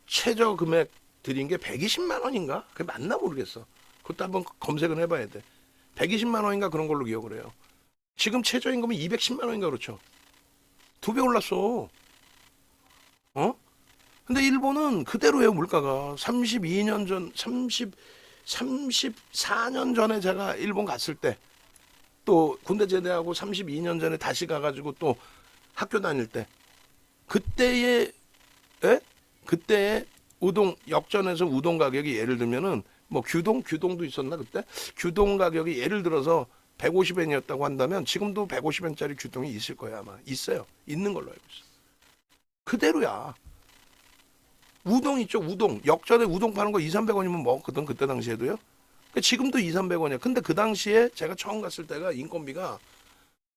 최저 금액 드린 게 120만 원인가? 그게 맞나 모르겠어. 그것도 한번 검색을 해봐야 돼. 120만 원인가 그런 걸로 기억을 해요. 지금 최저임금이 210만 원인가 그렇죠. 2배 올랐어. 근데 일본은 그대로예요, 물가가. 32년 전, 34년 전에 제가 일본 갔을 때, 또 군대 제대하고 32년 전에 다시 가가지고 또 학교 다닐 때, 그때의 우동, 역전에서 우동 가격이 예를 들면은, 뭐 규동도 있었나, 그때? 규동 가격이 예를 들어서 150엔이었다고 한다면, 지금도 150엔짜리 규동이 있을 거야, 아마. 있어요. 있는 걸로 알고 있어. 그대로야. 우동 있죠, 우동. 역전에 우동 파는 거 2, 300원이면 먹었거든, 그때 당시에도요. 그러니까 지금도 2, 300원이야. 근데 그 당시에 제가 처음 갔을 때가 인건비가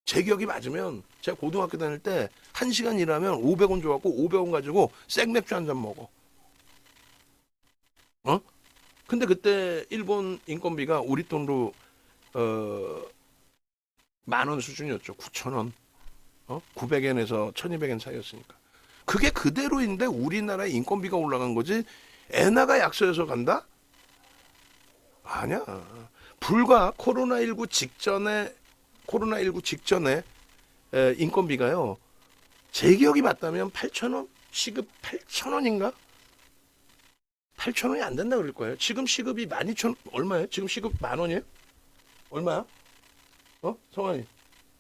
제 기억이 맞으면 제가 고등학교 다닐 때 1시간 일하면 500원 줘갖고 500원 가지고 생맥주 한 잔 먹어. 근데 그때 일본 인건비가 우리 돈으로 10,000원 수준이었죠. 9,000원. 900엔에서 1,200엔 사이였으니까. 그게 그대로인데 우리나라의 인건비가 올라간 거지 엔화가 약세여서 간다? 아니야. 불과 코로나19 직전에 인건비가요. 제 기억이 맞다면 8,000원? 시급 8,000원인가? 8,000원이 안 된다 그럴 거예요. 지금 시급이 12,000원 얼마예요? 지금 시급 10,000원이에요? 얼마야? 성환이.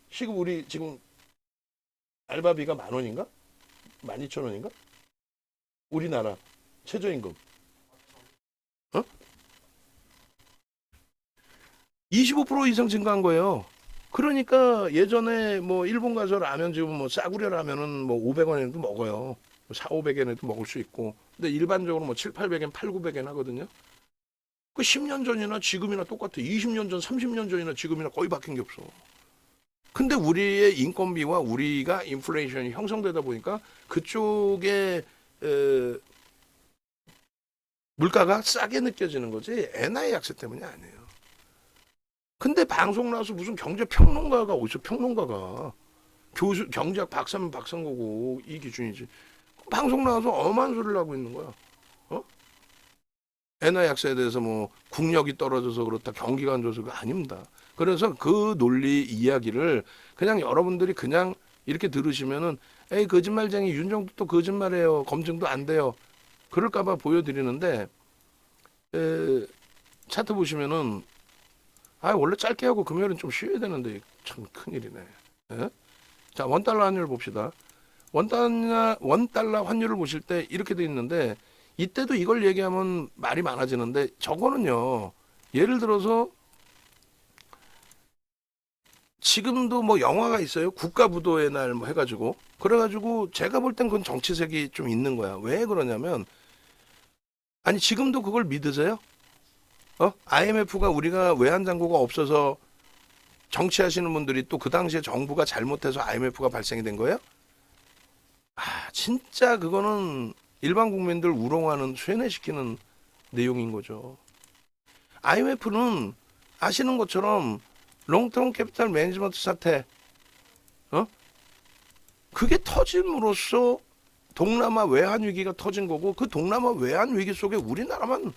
시급 우리 지금 알바비가 10,000원인가? 12,000원인가? 우리나라 최저임금 25% 이상 증가한 거예요. 그러니까 예전에 뭐 일본 가서 라면 지금 뭐 싸구려 라면은 뭐 500원에도 먹어요. 4, 500엔에도 먹을 수 있고. 근데 일반적으로 뭐 7, 800엔, 8, 900엔 하거든요. 그 10년 전이나 지금이나 똑같아. 20년 전, 30년 전이나 지금이나 거의 바뀐 게 없어. 근데 우리의 인건비와 우리가 인플레이션이 형성되다 보니까 그쪽에 물가가 싸게 느껴지는 거지 엔화의 약세 때문이 아니에요. 근데 방송 나와서 무슨 경제 평론가가 어디서 평론가가 교수 경제학 박사면 박사인 거고 이 기준이지. 방송 나와서 엄한 소리를 하고 있는 거야. 엔화 약세에 대해서 뭐 국력이 떨어져서 그렇다 경기가 안 좋아서 그거 아닙니다. 그래서 그 논리 이야기를 그냥 여러분들이 그냥 이렇게 들으시면은 에이 거짓말쟁이 윤정도 또 거짓말해요. 검증도 안 돼요. 그럴까봐 보여드리는데 차트 보시면은 원래 짧게 하고 금요일은 좀 쉬어야 되는데 참 큰일이네. 예? 자 원달러 환율 봅시다. 원달러 환율을 보실 때 이렇게 돼 있는데 이때도 이걸 얘기하면 말이 많아지는데 저거는요. 예를 들어서 지금도 뭐 영화가 있어요. 국가부도의 날 뭐 해가지고 그래가지고 제가 볼 땐 그건 정치색이 좀 있는 거야. 왜 그러냐면 아니 지금도 그걸 믿으세요? IMF가 우리가 외환장고가 없어서 정치하시는 분들이 또 그 당시에 정부가 잘못해서 IMF가 발생이 된 거예요? 진짜 그거는 일반 국민들 우롱하는 쇠뇌시키는 내용인 거죠. IMF는 아시는 것처럼 롱텀 캐피탈 매니지먼트 사태, 그게 터짐으로써 동남아 외환 위기가 터진 거고 그 동남아 외환 위기 속에 우리나라만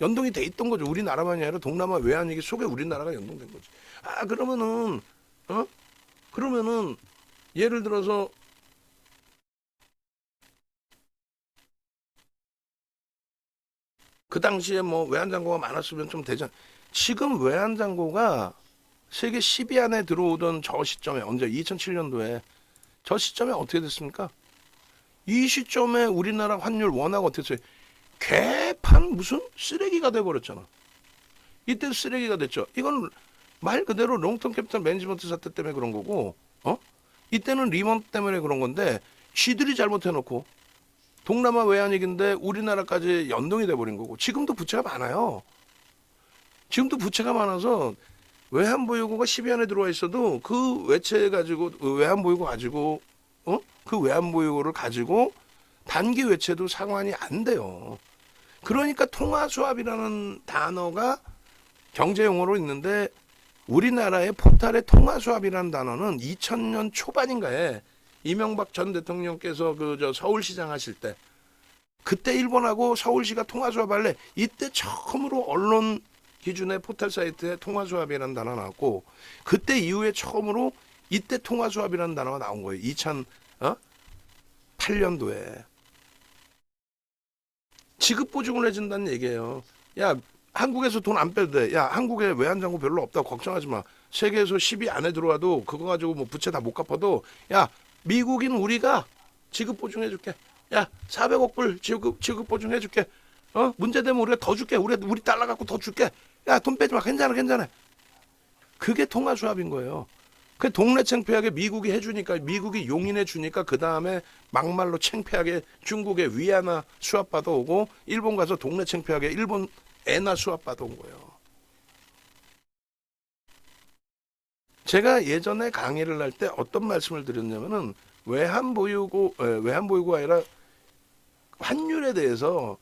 연동이 돼 있던 거죠. 우리나라만이 아니라 동남아 외환 위기 속에 우리나라가 연동된 거지. 그러면은 그러면은 예를 들어서 그 당시에 뭐 외환잔고가 많았으면 좀 되잖아. 지금 외환잔고가 세계 10위 안에 들어오던 저 시점에 언제 2007년도에 저 시점에 어떻게 됐습니까? 이 시점에 우리나라 환율 워낙 어떻게 했어요? 개판 무슨 쓰레기가 돼버렸잖아. 이때 쓰레기가 됐죠. 이건 말 그대로 롱텀 캐피탈 매니지먼트 사태 때문에 그런 거고, 이때는 리먼 때문에 그런 건데, 쥐들이 잘못해놓고 동남아 외환위기인데 우리나라까지 연동이 돼버린 거고, 지금도 부채가 많아요. 지금도 부채가 많아서 외환보유고가 10위 안에 들어와 있어도 그 외채 가지고 외환보유고 가지고 그 외환보유고를 가지고 단기 외채도 상환이 안 돼요. 그러니까 통화수합이라는 단어가 경제용어로 있는데 우리나라의 포탈의 통화수합이라는 단어는 2000년 초반인가에 이명박 전 대통령께서 서울시장 하실 때 그때 일본하고 서울시가 통화수합할래 이때 처음으로 언론 기준의 포털 사이트에 통화수합이라는 단어가 나왔고 그때 이후에 처음으로 이때 통화수합이라는 단어가 나온 거예요. 2008년도에 지급보증을 해준다는 얘기예요. 야 한국에서 돈 안 빼도 돼. 야 한국에 외환잔고 별로 없다고 걱정하지 마. 세계에서 10위 안에 들어와도 그거 가지고 뭐 부채 다 못 갚아도 야 미국인 우리가 지급보증해줄게. 야 400억 불 지급보증해줄게. 문제되면 우리가 더 줄게. 우리 달러 갖고 더 줄게. 야 돈 빼지 마. 괜찮아. 그게 통화수합인 거예요. 그 동네 창피하게 미국이 해주니까 미국이 용인해 주니까 그 다음에 막말로 창피하게 중국에 위안화 수합 받아오고 일본 가서 동네 창피하게 일본 엔화 수합 받아온 거예요. 제가 예전에 강의를 할 때 어떤 말씀을 드렸냐면은 외환보유고가 아니라 환율에 대해서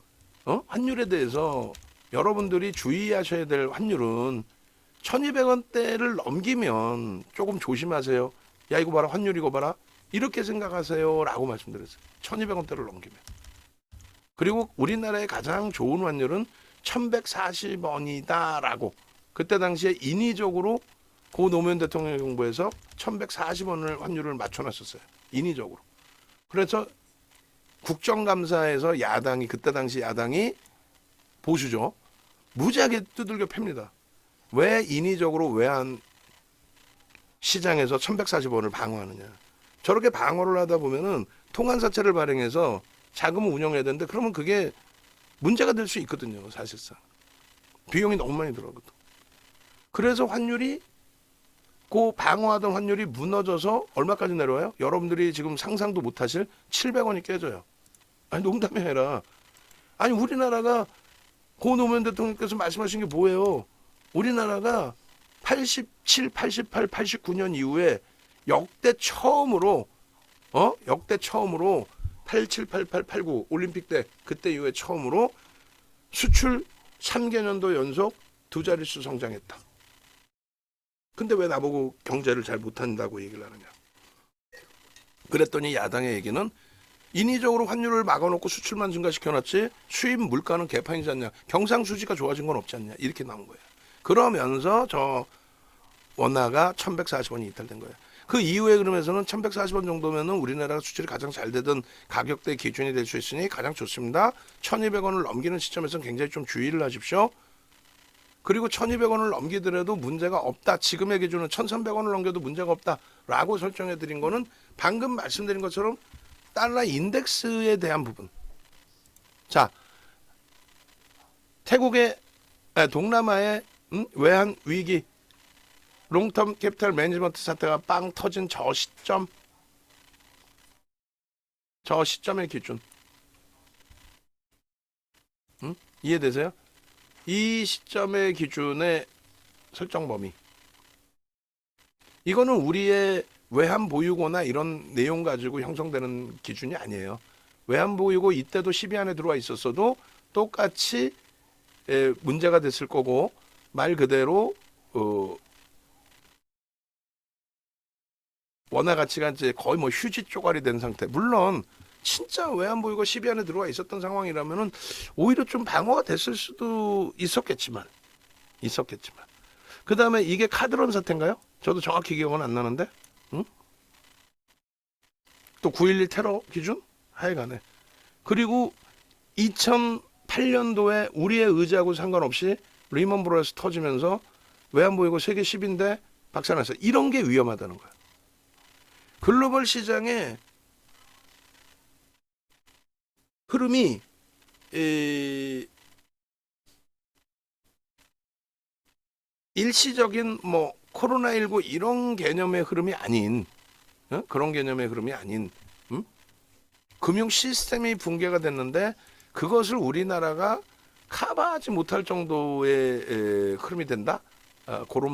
여러분들이 주의하셔야 될 환율은 1200원대를 넘기면 조금 조심하세요. 야 이거 봐라 환율 이거 봐라 이렇게 생각하세요 라고 말씀드렸어요. 1200원대를 넘기면. 그리고 우리나라의 가장 좋은 환율은 1140원이다 라고 그때 당시에 인위적으로 고 노무현 대통령 정부에서 1140원을 환율을 맞춰놨었어요. 인위적으로. 그래서 국정감사에서 그때 당시 야당이 보수죠. 무지하게 두들겨 팹니다. 왜 인위적으로 외환 시장에서 1140원을 방어하느냐. 저렇게 방어를 하다 보면은 통환사채를 발행해서 자금을 운영해야 되는데 그러면 그게 문제가 될 수 있거든요. 사실상. 비용이 너무 많이 들어가거든. 그래서 방어하던 환율이 무너져서 얼마까지 내려와요? 여러분들이 지금 상상도 못하실 700원이 깨져요. 아니 농담이 아니라 아니 우리나라가 고 노무현 대통령께서 말씀하신 게 뭐예요? 우리나라가 87, 88, 89년 이후에 역대 처음으로 87, 88, 89 올림픽 때 그때 이후에 처음으로 수출 3개년도 연속 두 자릿수 성장했다. 근데 왜 나보고 경제를 잘 못한다고 얘기를 하느냐. 그랬더니 야당의 얘기는 인위적으로 환율을 막아놓고 수출만 증가시켜놨지 수입 물가는 개판이지 않냐. 경상수지가 좋아진 건 없지 않냐. 이렇게 나온 거예요. 그러면서 저 원화가 1140원이 이탈된 거예요. 그 이후에 그러면서는 1140원 정도면은 우리나라가 수출이 가장 잘 되던 가격대 기준이 될 수 있으니 가장 좋습니다. 1200원을 넘기는 시점에서는 굉장히 좀 주의를 하십시오. 그리고 1200원을 넘기더라도 문제가 없다. 지금의 기준은 1300원을 넘겨도 문제가 없다라고 설정해 드린 거는 방금 말씀드린 것처럼 달러 인덱스에 대한 부분. 자, 동남아의 외환 위기, 롱텀 캐피탈 매니지먼트 사태가 빵 터진 저 시점의 기준. 이해되세요? 이 시점의 기준의 설정 범위. 이거는 우리의 외환 보유고나 이런 내용 가지고 형성되는 기준이 아니에요. 외환 보유고 이때도 10위 안에 들어와 있었어도 똑같이 문제가 됐을 거고 말 그대로 원화 가치가 이제 거의 뭐 휴지 쪼가리 된 상태. 물론 진짜 외환보유고 10위 안에 들어와 있었던 상황이라면은 오히려 좀 방어가 됐을 수도 있었겠지만 그 다음에 이게 카드론 사태인가요? 저도 정확히 기억은 안 나는데 응? 또 9.11 테러 기준? 하여간에 그리고 2008년도에 우리의 의지하고 상관없이 리먼 브라더스 터지면서 외환보유고 세계 10인데 박살났어요. 이런 게 위험하다는 거예요. 글로벌 시장의 흐름이 일시적인 뭐 코로나19 이런 개념의 흐름이 아닌 그런 개념의 흐름이 아닌 금융 시스템이 붕괴가 됐는데 그것을 우리나라가 커버하지 못할 정도의 흐름이 된다. 그런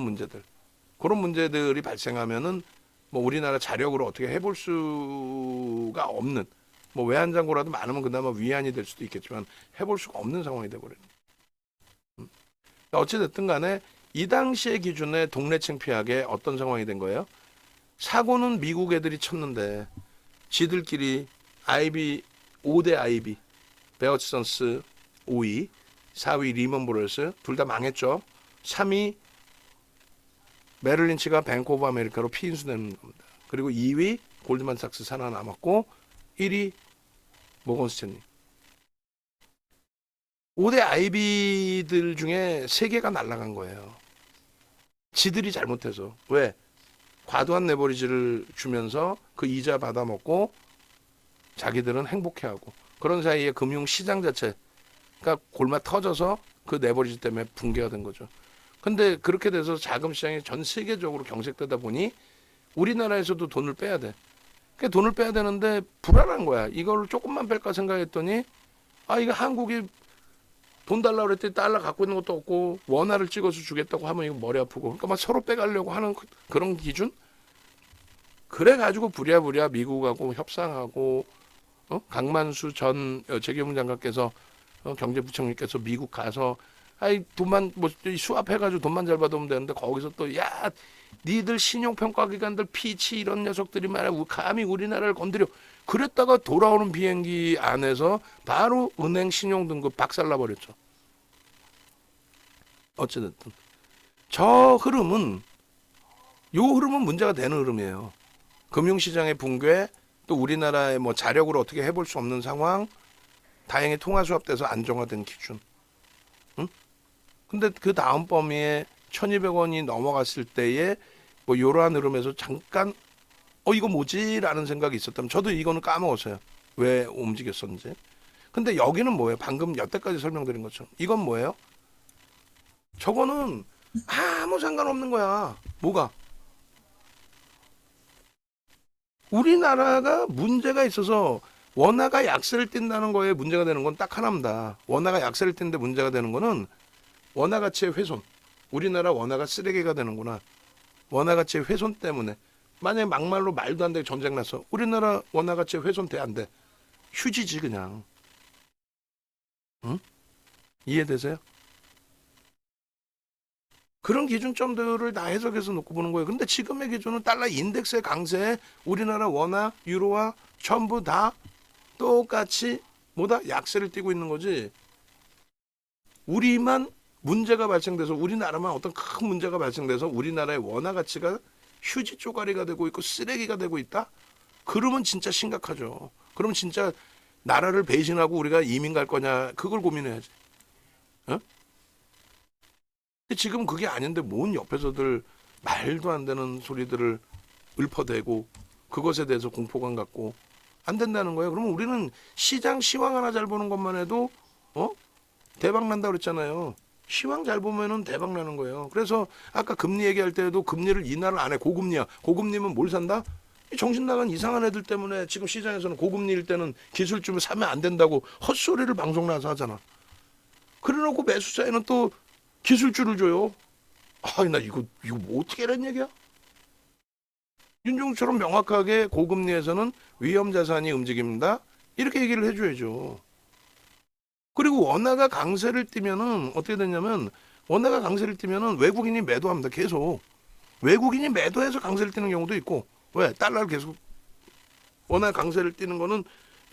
문제들이 발생하면은 뭐 우리나라 자력으로 어떻게 해볼 수가 없는 뭐 외환장고라도 많으면 그나마 위안이 될 수도 있겠지만 해볼 수가 없는 상황이 돼버리는. 어찌됐든 간에 이 당시의 기준에 동네 창피하게 어떤 상황이 된 거예요? 사고는 미국 애들이 쳤는데 지들끼리 IB 5대 IB 베어치선스 5위 4위 리먼 브러더스 둘 다 망했죠. 3위 메릴린치가 뱅크 오브 아메리카로 피인수되는 겁니다. 그리고 2위 골드만삭스 살아남았고 1위 모건 스탠리. 5대 IB들 중에 3개가 날아간 거예요. 지들이 잘못해서. 왜? 과도한 레버리지를 주면서 그 이자 받아먹고 자기들은 행복해하고 그런 사이에 금융시장 자체가 골마 터져서 그 레버리지 때문에 붕괴가 된 거죠. 근데 그렇게 돼서 자금시장이 전 세계적으로 경색되다 보니 우리나라에서도 돈을 빼야 돼. 그러니까 돈을 빼야 되는데 불안한 거야. 이걸 조금만 뺄까 생각했더니 이거 한국이 돈 달라고 그랬더니 달러 갖고 있는 것도 없고 원화를 찍어서 주겠다고 하면 이거 머리 아프고 그러니까 막 서로 빼가려고 하는 그런 기준? 그래가지고 부랴부랴 미국하고 협상하고 강만수 전 재경무 장관께서 경제부총리께서 미국 가서 돈만 뭐 수합해가지고 돈만 잘 받으면 되는데 거기서 또 니들 신용평가기관들 피치 이런 녀석들이 말이야 감히 우리나라를 건드려 그랬다가 돌아오는 비행기 안에서 바로 은행 신용등급 박살나버렸죠. 어찌됐든 저 흐름은 문제가 되는 흐름이에요. 금융시장의 붕괴 또 우리나라의 뭐 자력으로 어떻게 해볼 수 없는 상황 다행히 통화 수합돼서 안정화된 기준. 근데 그 다음 범위에 1,200원이 넘어갔을 때에 뭐 이러한 흐름에서 잠깐 이거 뭐지? 라는 생각이 있었다면 저도 이거는 까먹었어요. 왜 움직였었는지. 근데 여기는 뭐예요? 방금 여태까지 설명드린 것처럼 이건 뭐예요? 저거는 아무 상관없는 거야. 뭐가? 우리나라가 문제가 있어서 원화가 약세를 띈다는 거에 문제가 되는 건 딱 하나입니다. 원화가 약세를 띈데 문제가 되는 거는 원화 가치의 훼손. 우리나라 원화가 쓰레기가 되는구나. 원화 가치의 훼손 때문에. 만약에 막말로 말도 안 되게 전쟁 났어. 우리나라 원화 가치의 훼손 돼 안 돼? 휴지지 그냥. 응? 이해되세요? 그런 기준점들을 다 해석해서 놓고 보는 거예요. 근데 지금의 기준은 달러 인덱스의 강세에 우리나라 원화, 유로화 전부 다 똑같이 약세를 띠고 있는 거지. 우리만 문제가 발생돼서 우리나라만 어떤 큰 문제가 발생돼서 우리나라의 원화 가치가 휴지 쪼가리가 되고 있고 쓰레기가 되고 있다? 그러면 진짜 심각하죠. 그럼 진짜 나라를 배신하고 우리가 이민 갈 거냐 그걸 고민해야지. 지금 그게 아닌데 뭔 옆에서들 말도 안 되는 소리들을 읊어대고 그것에 대해서 공포감 갖고 안 된다는 거예요. 그러면 우리는 시장 시황 하나 잘 보는 것만 해도 대박 난다 그랬잖아요. 시황 잘 보면은 대박 나는 거예요. 그래서 아까 금리 얘기할 때도 금리를 인하를 안 해. 고금리야. 고금리면 뭘 산다? 정신 나간 이상한 애들 때문에 지금 시장에서는 고금리일 때는 기술주를 사면 안 된다고 헛소리를 방송 나서 하잖아. 그래놓고 매수자에는 또 기술주를 줘요. 나 이거 뭐 어떻게 이런 얘기야? 윤종처럼 명확하게 고금리에서는 위험자산이 움직입니다. 이렇게 얘기를 해줘야죠. 그리고 원화가 강세를 띠면은 어떻게 되냐면 원화가 강세를 띠면은 외국인이 매도합니다. 계속. 외국인이 매도해서 강세를 띠는 경우도 있고 왜? 달러를 계속 원화 강세를 띠는 거는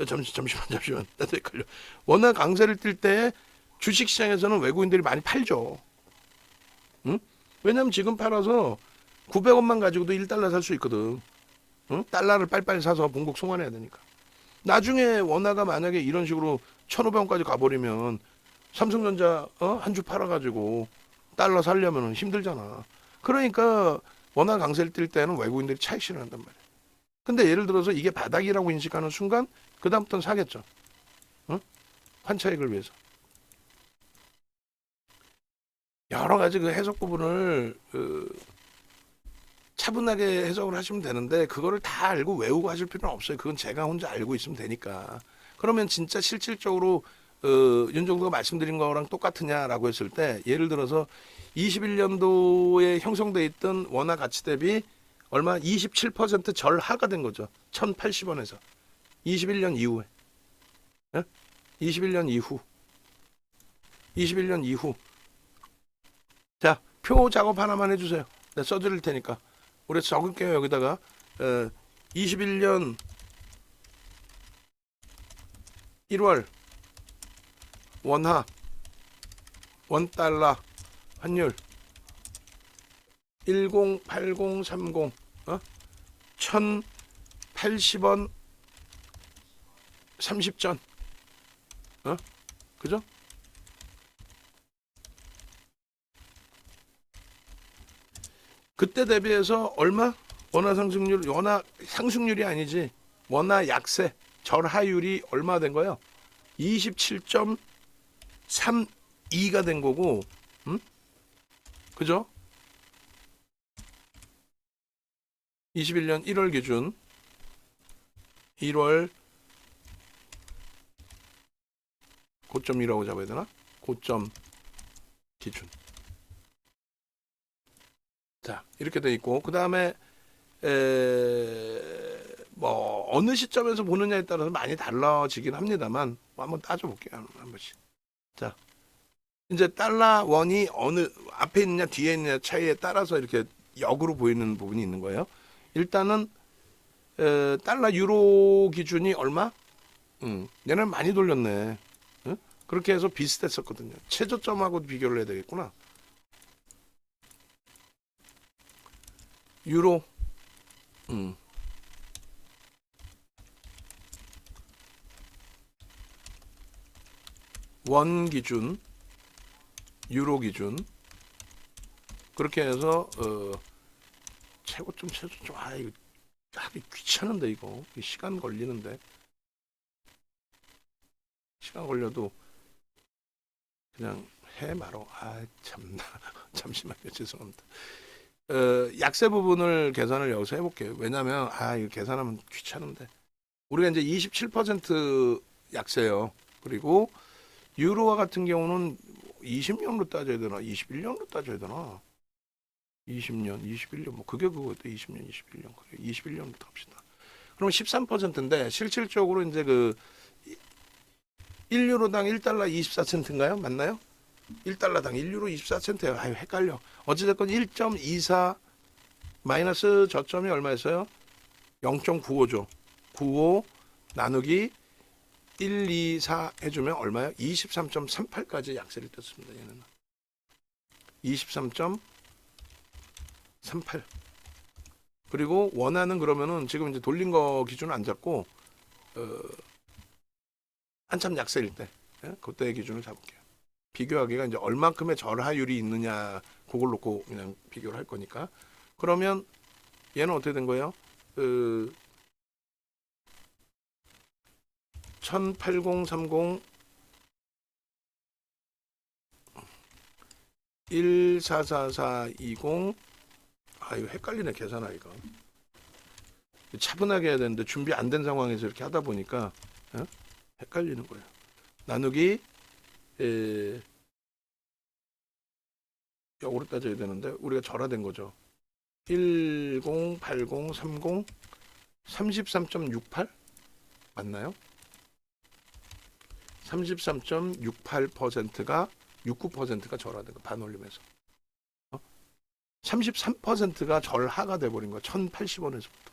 잠시만. 나도 헷갈려. 원화 강세를 띨 때 주식시장에서는 외국인들이 많이 팔죠. 응? 왜냐면 지금 팔아서 900원만 가지고도 1달러 살 수 있거든. 응? 달러를 빨리빨리 사서 본국 송환해야 되니까. 나중에 원화가 만약에 이런 식으로 1,500원까지 가버리면 삼성전자 한 주 팔아가지고 달러 살려면 힘들잖아. 그러니까 원화 강세를 띨 때는 외국인들이 차익실을 한단 말이야. 근데 예를 들어서 이게 바닥이라고 인식하는 순간 그 다음부터는 사겠죠. 응? 환차익을 위해서. 여러 가지 그 해석 부분을 차분하게 해석을 하시면 되는데 그거를 다 알고 외우고 하실 필요는 없어요. 그건 제가 혼자 알고 있으면 되니까. 그러면 진짜 실질적으로 윤정도가 말씀드린 거랑 똑같으냐라고 했을 때 예를 들어서 21년도에 형성돼 있던 원화 가치 대비 얼마 27% 절하가 된 거죠. 1,080원에서 21년 이후에. 예? 21년 이후. 21년 이후. 자, 표 작업 하나만 해주세요. 내가 써드릴 테니까. 우리 적을게요. 여기다가 21년 1월 원화 원달러 환율 108030 1080원 30전 그죠? 그때 대비해서 얼마? 원화 상승률이 아니지. 원화 약세, 절하율이 얼마 된 거예요? 27.32가 된 거고, 그죠? 21년 1월 기준, 1월 고점이라고 잡아야 되나? 고점 기준. 자, 이렇게 돼 있고, 그 다음에, 뭐, 어느 시점에서 보느냐에 따라서 많이 달라지긴 합니다만, 뭐 한번 따져볼게요. 한 번씩. 자, 이제 달러 원이 어느, 앞에 있느냐, 뒤에 있느냐 차이에 따라서 이렇게 역으로 보이는 부분이 있는 거예요. 일단은, 달러 유로 기준이 얼마? 얘는 많이 돌렸네. 응? 그렇게 해서 비슷했었거든요. 최저점하고 비교를 해야 되겠구나. 유로, 원 기준, 유로 기준, 그렇게 해서 최고점, 이거 하기 귀찮은데 이거 시간 걸리는데 시간 걸려도 그냥 해 말어. 아 참나. 잠시만요. 죄송합니다. 약세 부분을 계산을 여기서 해볼게요. 왜냐면 이거 계산하면 귀찮은데 우리가 이제 27% 약세요. 그리고 유로화 같은 경우는 20년으로 따져야 되나 21년으로 따져야 되나 20년 21년 뭐 그게 그거였다. 20년 21년 그래 21년부터 합시다. 그럼 13%인데 실질적으로 이제 그 1유로당 1달러 24센트인가요? 맞나요? 1달러당 1유로 24센트예요. 아유 헷갈려. 어찌됐건 1.24 마이너스 저점이 얼마였어요? 0.95죠. 95 나누기 124 해주면 얼마요? 23.38까지 약세를 떴습니다. 얘는 23.38. 그리고 원하는 그러면은 지금 이제 돌린 거 기준은 안 잡고 한참 약세일 때 그때의 기준을 잡을게요. 비교하기가 이제 얼만큼의 절하율이 있느냐 그걸 놓고 그냥 비교를 할 거니까. 그러면 얘는 어떻게 된 거예요? 10830 144420 이거 헷갈리네 계산하기가. 차분하게 해야 되는데 준비 안 된 상황에서 이렇게 하다 보니까 헷갈리는 거예요. 나누기 역으로 따져야 되는데 우리가 절하된 거죠. 108030 33.68 맞나요? 33.68%가 69%가 절하된 거 반올림해서 33%가 절하가 돼버린 거 1,080원에서부터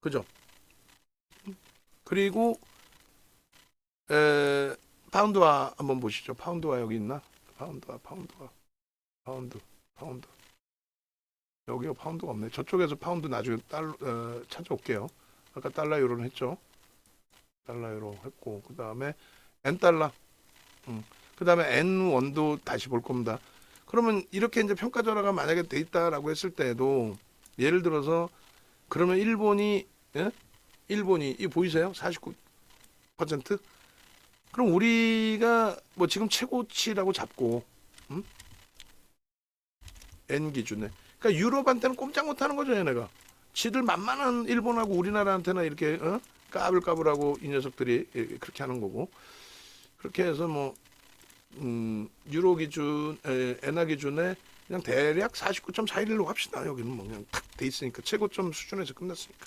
그죠? 그리고 파운드화 한번 보시죠. 파운드화 여기 있나? 파운드화. 파운드. 여기가 파운드가 없네. 저쪽에서 파운드 나중에 찾아올게요. 아까 달러 유로는 했죠. 달러 유로 했고 그 다음에 N달러. 그 다음에 N1도 다시 볼 겁니다. 그러면 이렇게 이제 평가 절하가 만약에 돼 있다라고 했을 때에도 예를 들어서 그러면 일본이 이 보이세요? 49%? 그럼 우리가 뭐 지금 최고치라고 잡고 N 기준에 그러니까 유럽한테는 꼼짝 못하는 거죠, 얘네가. 지들 만만한 일본하고 우리나라한테는 이렇게 까불까불하고 이 녀석들이 그렇게 하는 거고 그렇게 해서 뭐 유로 기준, 엔화 기준에 그냥 대략 49.41로 합시다. 여기는 뭐 그냥 탁 돼 있으니까 최고점 수준에서 끝났으니까.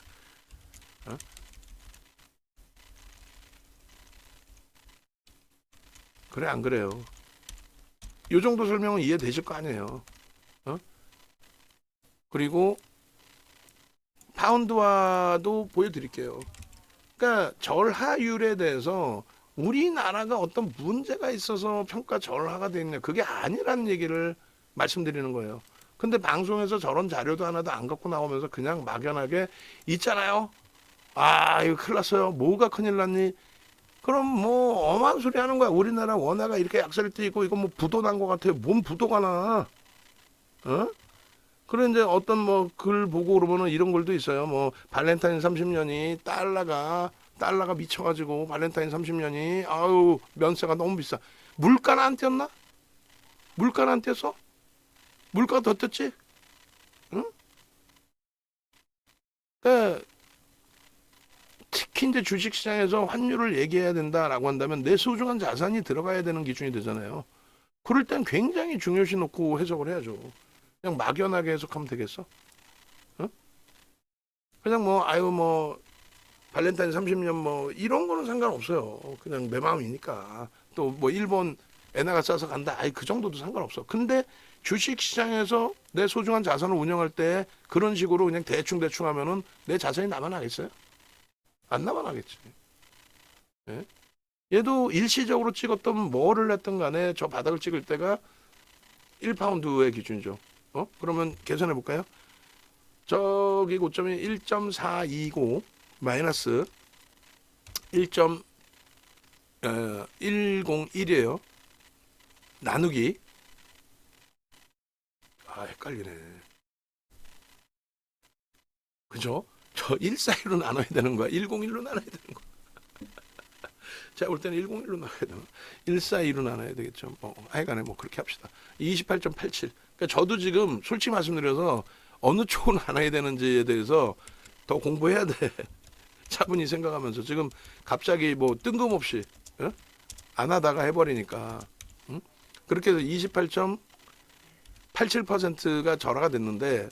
그래 안 그래요? 이 정도 설명은 이해되실 거 아니에요. 그리고 파운드화도 보여드릴게요. 그러니까 절하율에 대해서 우리나라가 어떤 문제가 있어서 평가 절하가 돼 있냐 그게 아니라는 얘기를 말씀드리는 거예요. 근데 방송에서 저런 자료도 하나도 안 갖고 나오면서 그냥 막연하게 있잖아요. 아 이거 큰일 났어요. 뭐가 큰일 났니? 그럼 뭐 엄한 소리 하는 거야. 우리나라 원화가 이렇게 약세를 띠고 이거 뭐 부도 난 것 같아요. 뭔 부도가 나? 어? 그래 이제 어떤 뭐 글 보고 그러면은 이런 글도 있어요. 뭐 발렌타인 30년이 달러가 미쳐가지고 발렌타인 30년이 아유 면세가 너무 비싸. 물가는 안 뛰었나? 물가는 안 뛰었어? 물가가 더 뛰었지? 응? 네, 특히 이제 주식시장에서 환율을 얘기해야 된다라고 한다면 내 소중한 자산이 들어가야 되는 기준이 되잖아요. 그럴 땐 굉장히 중요시 놓고 해석을 해야죠. 그냥 막연하게 해석하면 되겠어? 응? 그냥 뭐 아유 뭐 발렌타인 30년 뭐 이런 거는 상관없어요. 그냥 내 마음이니까. 또 뭐 일본 엔화가 싸서 간다. 아이 그 정도도 상관없어. 근데 주식 시장에서 내 소중한 자산을 운영할 때 그런 식으로 그냥 대충 하면은 내 자산이 남아나겠어요? 안 남아나겠지. 예? 얘도 일시적으로 찍었던 뭐를 했던 간에 저 바닥을 찍을 때가 1파운드의 기준이죠. 그러면 계산해 볼까요? 저기 고점이 1.429 마이너스 1.101이에요. 나누기. 아, 헷갈리네. 그죠? 저 141로 나눠야 되는 거야. 101로 나눠야 되는 거야. 제가 볼 때는 101로 나눠야 되나? 142로 나눠야 되겠죠. 하여간에 뭐 그렇게 합시다. 28.87. 그러니까 저도 지금 솔직히 말씀드려서 어느 쪽으로 나눠야 되는지에 대해서 더 공부해야 돼. 차분히 생각하면서 지금 갑자기 뭐 뜬금없이 안 하다가 해버리니까 그렇게 해서 28.87%가 절하가 됐는데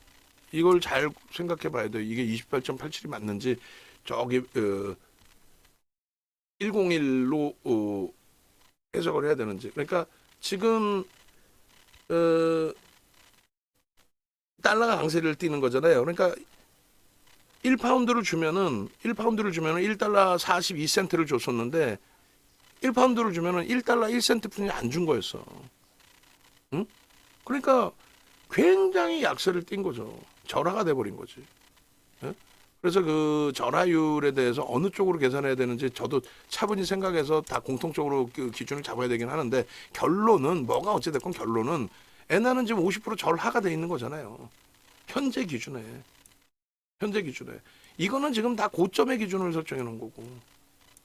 이걸 잘 생각해 봐야 돼요. 이게 28.87이 맞는지 저기 101로 해석을 해야 되는지. 그러니까 지금 달러가 강세를 띠는 거잖아요. 그러니까 1파운드를 주면은 1달러 42센트를 줬었는데 1파운드를 주면은 1달러 1센트 뿐이 안 준 거였어. 응? 그러니까 굉장히 약세를 띈 거죠. 절하가 돼 버린 거지. 예? 그래서 그 절하율에 대해서 어느 쪽으로 계산해야 되는지 저도 차분히 생각해서 다 공통적으로 그 기준을 잡아야 되긴 하는데 결론은 뭐가 어찌됐건 결론은 엔화는 지금 50% 절하가 돼 있는 거잖아요. 현재 기준에. 이거는 지금 다 고점의 기준을 설정해 놓은 거고.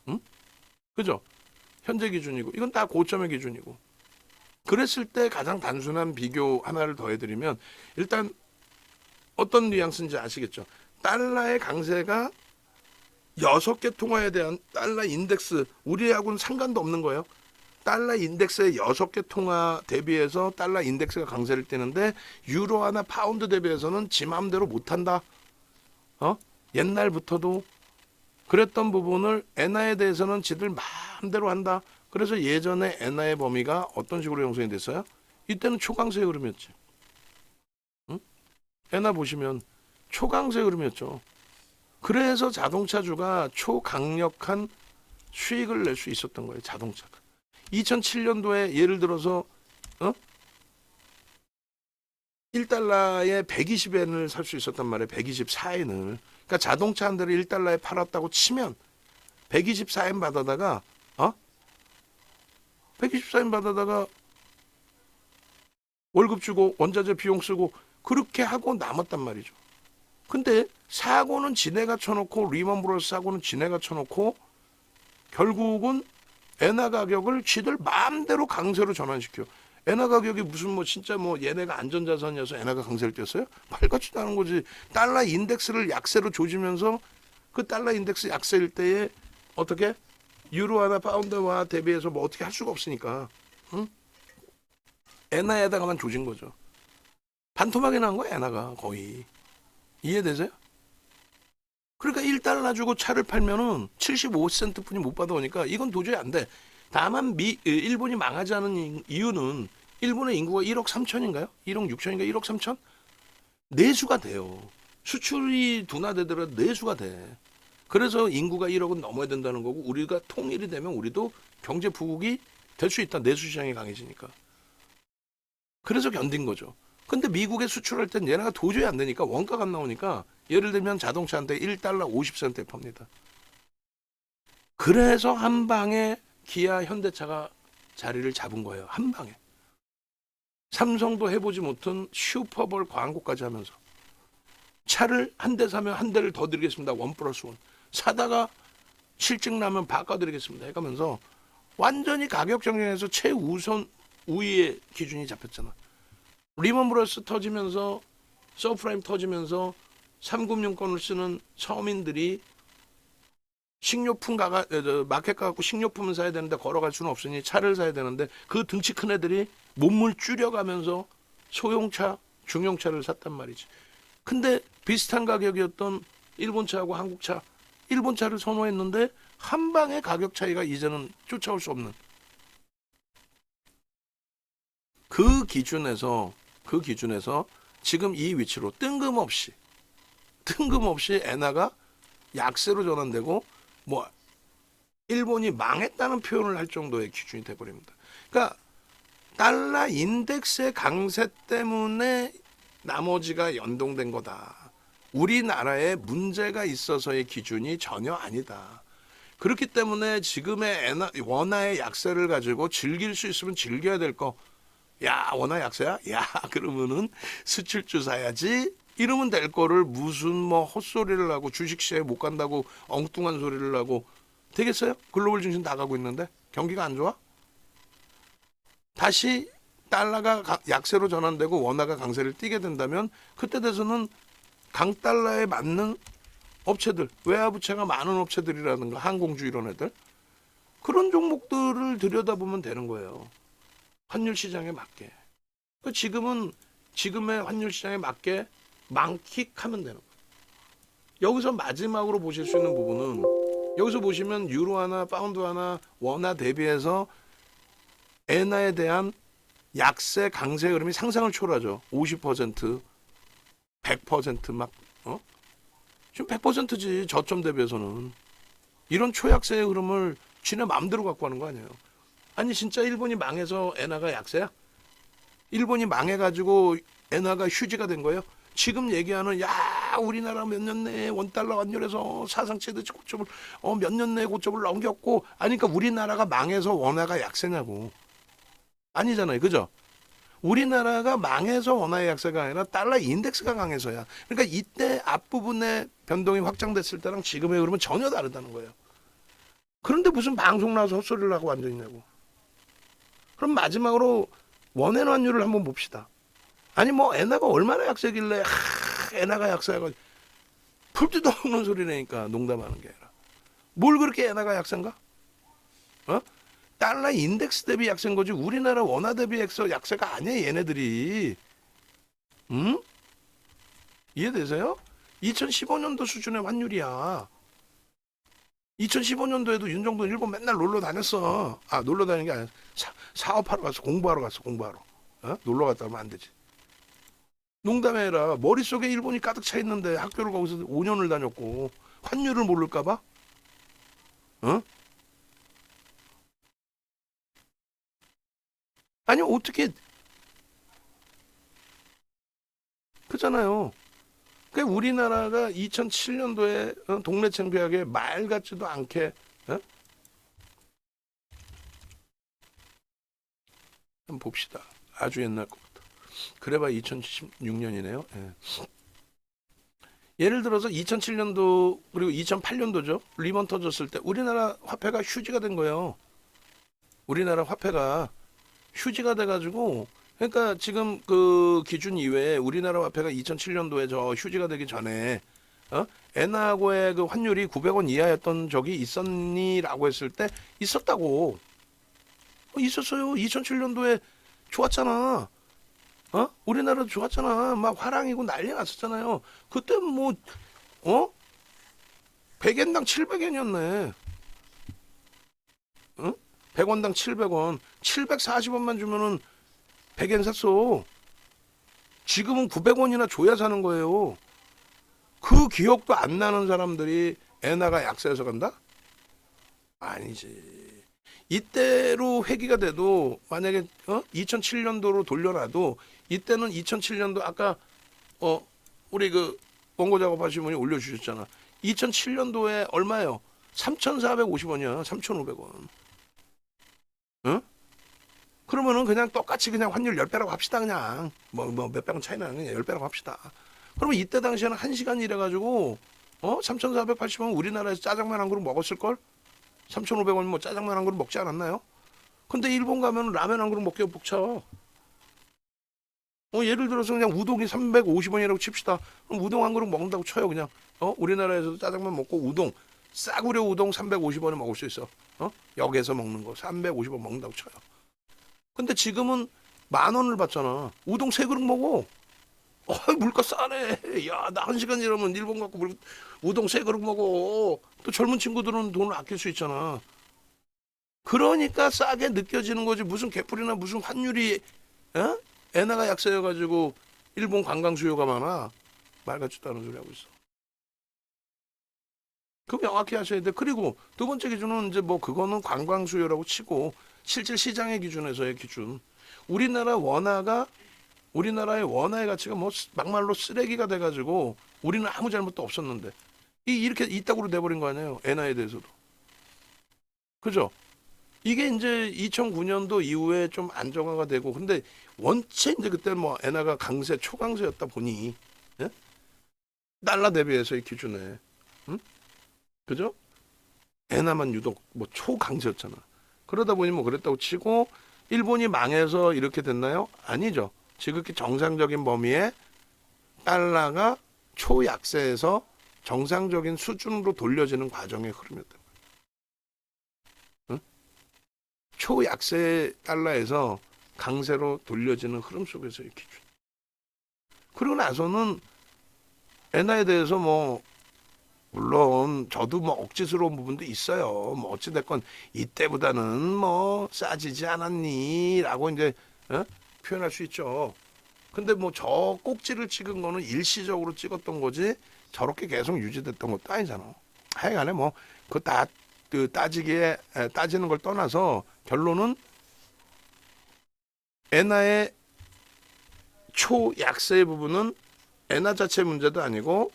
응? 그죠? 현재 기준이고. 이건 다 고점의 기준이고. 그랬을 때 가장 단순한 비교 하나를 더 해드리면 일단 어떤 뉘앙스인지 아시겠죠? 달러의 강세가 6개 통화에 대한 달러 인덱스 우리하고는 상관도 없는 거예요. 달러 인덱스의 6개 통화 대비해서 달러 인덱스가 강세를 띠는데 유로화나 파운드 대비해서는 지 마음대로 못한다. 옛날부터도 그랬던 부분을 엔화에 대해서는 지들 마음대로 한다. 그래서 예전에 엔화의 범위가 어떤 식으로 형성이 됐어요? 이때는 초강세 흐름이었지. 응? 엔화 보시면 초강세 흐름이었죠. 그래서 자동차주가 초강력한 수익을 낼 수 있었던 거예요. 자동차가. 2007년도에 예를 들어서 1달러에 120엔을 살 수 있었단 말이에요. 124엔을. 그러니까 자동차 한 대를 1달러에 팔았다고 치면 124엔 받아다가 124엔 받아다가 월급 주고 원자재 비용 쓰고 그렇게 하고 남았단 말이죠. 근데 사고는 지네가 쳐놓고 리먼 브러스 사고는 지네가 쳐놓고 결국은 엔화 가격을 지들 마음대로 강세로 전환시켜. 엔화 가격이 무슨 뭐 진짜 뭐 얘네가 안전자산이어서 엔화가 강세를 띄었어요? 말 같지도 않은 거지. 달러 인덱스를 약세로 조지면서 그 달러 인덱스 약세일 때에 어떻게 유로화나 파운드화 대비해서 뭐 어떻게 할 수가 없으니까 엔화에다가만 조진 거죠. 반토막이 난 거야 엔화가 거의. 이해되세요? 그러니까 1달러 주고 차를 팔면은 75센트 뿐이 못 받아오니까 이건 도저히 안 돼. 다만 일본이 망하지 않은 이유는 일본의 인구가 1억 3천인가요? 1억 6천인가? 1억 3천? 내수가 돼요. 수출이 둔화되더라도 내수가 돼. 그래서 인구가 1억은 넘어야 된다는 거고 우리가 통일이 되면 우리도 경제 부국이 될 수 있다. 내수 시장이 강해지니까. 그래서 견딘 거죠. 근데 미국에 수출할 땐 얘네가 도저히 안 되니까 원가가 안 나오니까 예를 들면 자동차한테 1달러 50센트에 팝니다. 그래서 한 방에 기아 현대차가 자리를 잡은 거예요. 한 방에. 삼성도 해보지 못한 슈퍼볼 광고까지 하면서 차를 한 대 사면 한 대를 더 드리겠습니다. 1+1. 사다가 실증 나면 바꿔드리겠습니다. 해가면서 완전히 가격 정량에서 최우선 우위의 기준이 잡혔잖아. 리먼 브러스 터지면서 서프라임 터지면서 3금융권을 쓰는 서민들이 식료품 마켓 가갖고 식료품을 사야 되는데 걸어갈 수는 없으니 차를 사야 되는데 그 등치 큰 애들이 몸을 줄여가면서 소형차, 중형차를 샀단 말이지. 근데 비슷한 가격이었던 일본차하고 한국차, 일본차를 선호했는데 한 방에 가격 차이가 이제는 쫓아올 수 없는 그 기준에서 지금 이 위치로 뜬금없이 엔화가 약세로 전환되고 뭐 일본이 망했다는 표현을 할 정도의 기준이 돼버립니다. 그러니까 달러 인덱스의 강세 때문에 나머지가 연동된 거다. 우리나라에 문제가 있어서의 기준이 전혀 아니다. 그렇기 때문에 지금의 원화의 약세를 가지고 즐길 수 있으면 즐겨야 될 거. 야, 원화 약세야? 야, 그러면은 수출주 사야지. 이러면 될 거를 무슨 뭐 헛소리를 하고 주식시장에 못 간다고 엉뚱한 소리를 하고 되겠어요? 글로벌 증시 나가고 있는데 경기가 안 좋아? 다시 달러가 약세로 전환되고 원화가 강세를 띠게 된다면 그때 돼서는 강달러에 맞는 업체들, 외화부채가 많은 업체들이라든가 항공주 이런 애들 그런 종목들을 들여다보면 되는 거예요. 환율 시장에 맞게. 지금은 지금의 환율 시장에 맞게 망킥하면 되는 거예요. 여기서 마지막으로 보실 수 있는 부분은 여기서 보시면 유로화나 파운드화나 원화 대비해서 엔화에 대한 약세 강세 흐름이 상상을 초월하죠. 50%, 100% 지금 100%지 저점 대비해서는. 이런 초약세의 흐름을 지네 마음대로 갖고 하는 거 아니에요. 아니 진짜 일본이 망해서 엔화가 약세야? 일본이 망해가지고 엔화가 휴지가 된 거예요? 지금 얘기하는 야 우리나라 몇 년 내에 원달러 환율에서 사상 최대 고점을 몇 년 내에 고점을 넘겼고 아니 그러니까 우리나라가 망해서 원화가 약세냐고. 아니잖아요. 그죠? 우리나라가 망해서 원화의 약세가 아니라 달러 인덱스가 강해서야. 그러니까 이때 앞부분에 변동이 확장됐을 때랑 지금의 흐름은 전혀 다르다는 거예요. 그런데 무슨 방송 나와서 헛소리를 하고 앉아있냐고. 그럼 마지막으로 원엔 환율을 한번 봅시다. 아니 뭐 엔화가 얼마나 약세길래 엔화가 약세가 풀지도 없는 소리라니까. 농담하는 게 아니라 뭘 그렇게 엔화가 약세인가? 달러 인덱스 대비 약세인 거지 우리나라 원화 대비 약세가 아니야 얘네들이. 응? 이해되세요? 2015년도 수준의 환율이야. 2015년도에도 윤정도 일본 맨날 놀러 다녔어. 놀러 다니는 게 아니라 사업하러 갔어. 공부하러 갔어. 놀러 갔다 하면 안 되지. 농담이 아니라 머릿속에 일본이 가득 차 있는데 학교를 거기서 5년을 다녔고 환율을 모를까 봐? 아니 어떻게 그잖아요. 그러니까 우리나라가 2007년도에 동네 창피하게 말 같지도 않게 어? 한번 봅시다. 아주 옛날 것부터. 그래봐 2016년이네요. 예. 예를 들어서 2007년도 그리고 2008년도죠. 리먼 터졌을 때 우리나라 화폐가 휴지가 된 거예요. 우리나라 화폐가 휴지가 돼가지고 그러니까 지금 그 기준 이외에 우리나라 화폐가 2007년도에 저 휴지가 되기 전에 엔화하고의 그 환율이 900원 이하였던 적이 있었니라고 했을 때 있었다고. 있었어요. 2007년도에 좋았잖아. 우리나라도 좋았잖아. 막 화랑이고 난리 났었잖아요. 그때 뭐, 어? 100엔당 700엔이었네. 응? 100원당 700원. 740원만 주면은 100엔 샀어. 지금은 900원이나 줘야 사는 거예요. 그 기억도 안 나는 사람들이 엔화가 약세해서 간다? 아니지. 이때로 회귀가 돼도 만약에 2007년도로 돌려놔도 이때는 2007년도 아까 우리 그 원고 작업하신 분이 올려주셨잖아. 2007년도에 얼마예요? 3,450원이야. 3,500원. 응? 그러면은 그냥 똑같이 그냥 환율 10배라고 합시다. 그냥 뭐 몇백 원 차이 나는 그냥 10배라고 합시다. 그러면 이때 당시에는 1시간 일해가지고 3,480원 우리나라에서 짜장면 한 그릇 먹었을걸? 3,500원 뭐 짜장면 한 그릇 먹지 않았나요? 근데 일본 가면 라면 한 그릇 먹기가 벅차. 예를 들어서 그냥 우동이 350원이라고 칩시다. 그럼 우동 한 그릇 먹는다고 쳐요, 그냥. 우리나라에서도 짜장면 먹고 우동, 싸구려 우동 350원에 먹을 수 있어. 역에서 먹는 거 350원 먹는다고 쳐요. 근데 지금은 10,000원을 받잖아. 우동 3그릇 먹어. 물가 싸네. 야, 나 1시간 일하면 일본 갖고 우동 3그릇 먹어. 또 젊은 친구들은 돈을 아낄 수 있잖아. 그러니까 싸게 느껴지는 거지. 무슨 개뿔이나 무슨 환율이 엔화가 약세여가지고 일본 관광 수요가 많아. 말 같지도 않은 소리 하고 있어. 그거 명확히 하셔야 돼. 그리고 두 번째 기준은 이제 뭐 그거는 관광 수요라고 치고 실질 시장의 기준에서의 기준. 우리나라 원화가 우리나라의 원화의 가치가 뭐 막말로 쓰레기가 돼가지고 우리는 아무 잘못도 없었는데 이렇게 이따구로 돼버린 거 아니에요. 엔화에 대해서도. 그죠? 이게 이제 2009년도 이후에 좀 안정화가 되고 근데 원체 이제 그때 뭐 엔화가 강세 초강세였다 보니 예? 달러 대비해서의 기준에 그죠? 엔화만 유독 뭐 초강세였잖아. 그러다 보니 뭐 그랬다고 치고 일본이 망해서 이렇게 됐나요? 아니죠. 지극히 정상적인 범위에 달러가 초약세에서 정상적인 수준으로 돌려지는 과정의 흐름이었다. 응? 초약세 달러에서 강세로 돌려지는 흐름 속에서의 기준. 그러고 나서는 엔화에 대해서 뭐 물론 저도 뭐 억지스러운 부분도 있어요. 뭐 어찌됐건 이때보다는 뭐 싸지지 않았니라고 이제 표현할 수 있죠. 근데 뭐 저 꼭지를 찍은 거는 일시적으로 찍었던 거지 저렇게 계속 유지됐던 것도 아니잖아. 하여간에 뭐 그 따지기에 따지는 걸 떠나서 결론은 엔화의 초약세 부분은 엔화 자체 문제도 아니고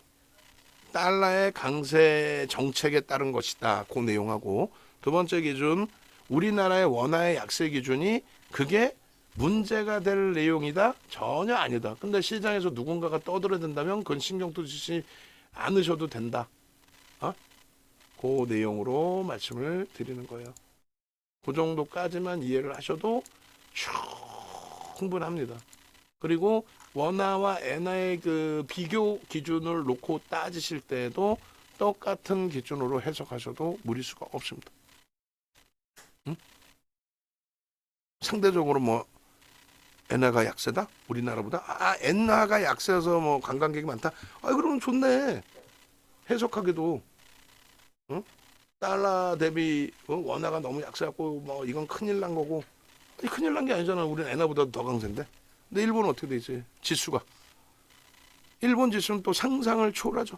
달러의 강세 정책에 따른 것이다. 그 내용하고 두 번째 기준 우리나라의 원화의 약세 기준이 그게 문제가 될 내용이다? 전혀 아니다. 근데 시장에서 누군가가 떠들어댄다면 그건 신경도 쓰지 않으셔도 된다. 그 내용으로 말씀을 드리는 거예요. 그 정도까지만 이해를 하셔도 충분합니다. 그리고 원화와 엔화의 그 비교 기준을 놓고 따지실 때에도 똑같은 기준으로 해석하셔도 무리수가 없습니다. 상대적으로 뭐 엔화가 약세다? 우리나라보다? 엔화가 약세여서 뭐 관광객이 많다? 그러면 좋네. 해석하기도. 달러 대비 원화가 너무 약세하고 뭐 이건 큰일 난 거고. 큰일 난 게 아니잖아. 우리는 엔화보다 더 강세인데. 근데 일본은 어떻게 돼 있어요? 지수가. 일본 지수는 또 상상을 초월하죠.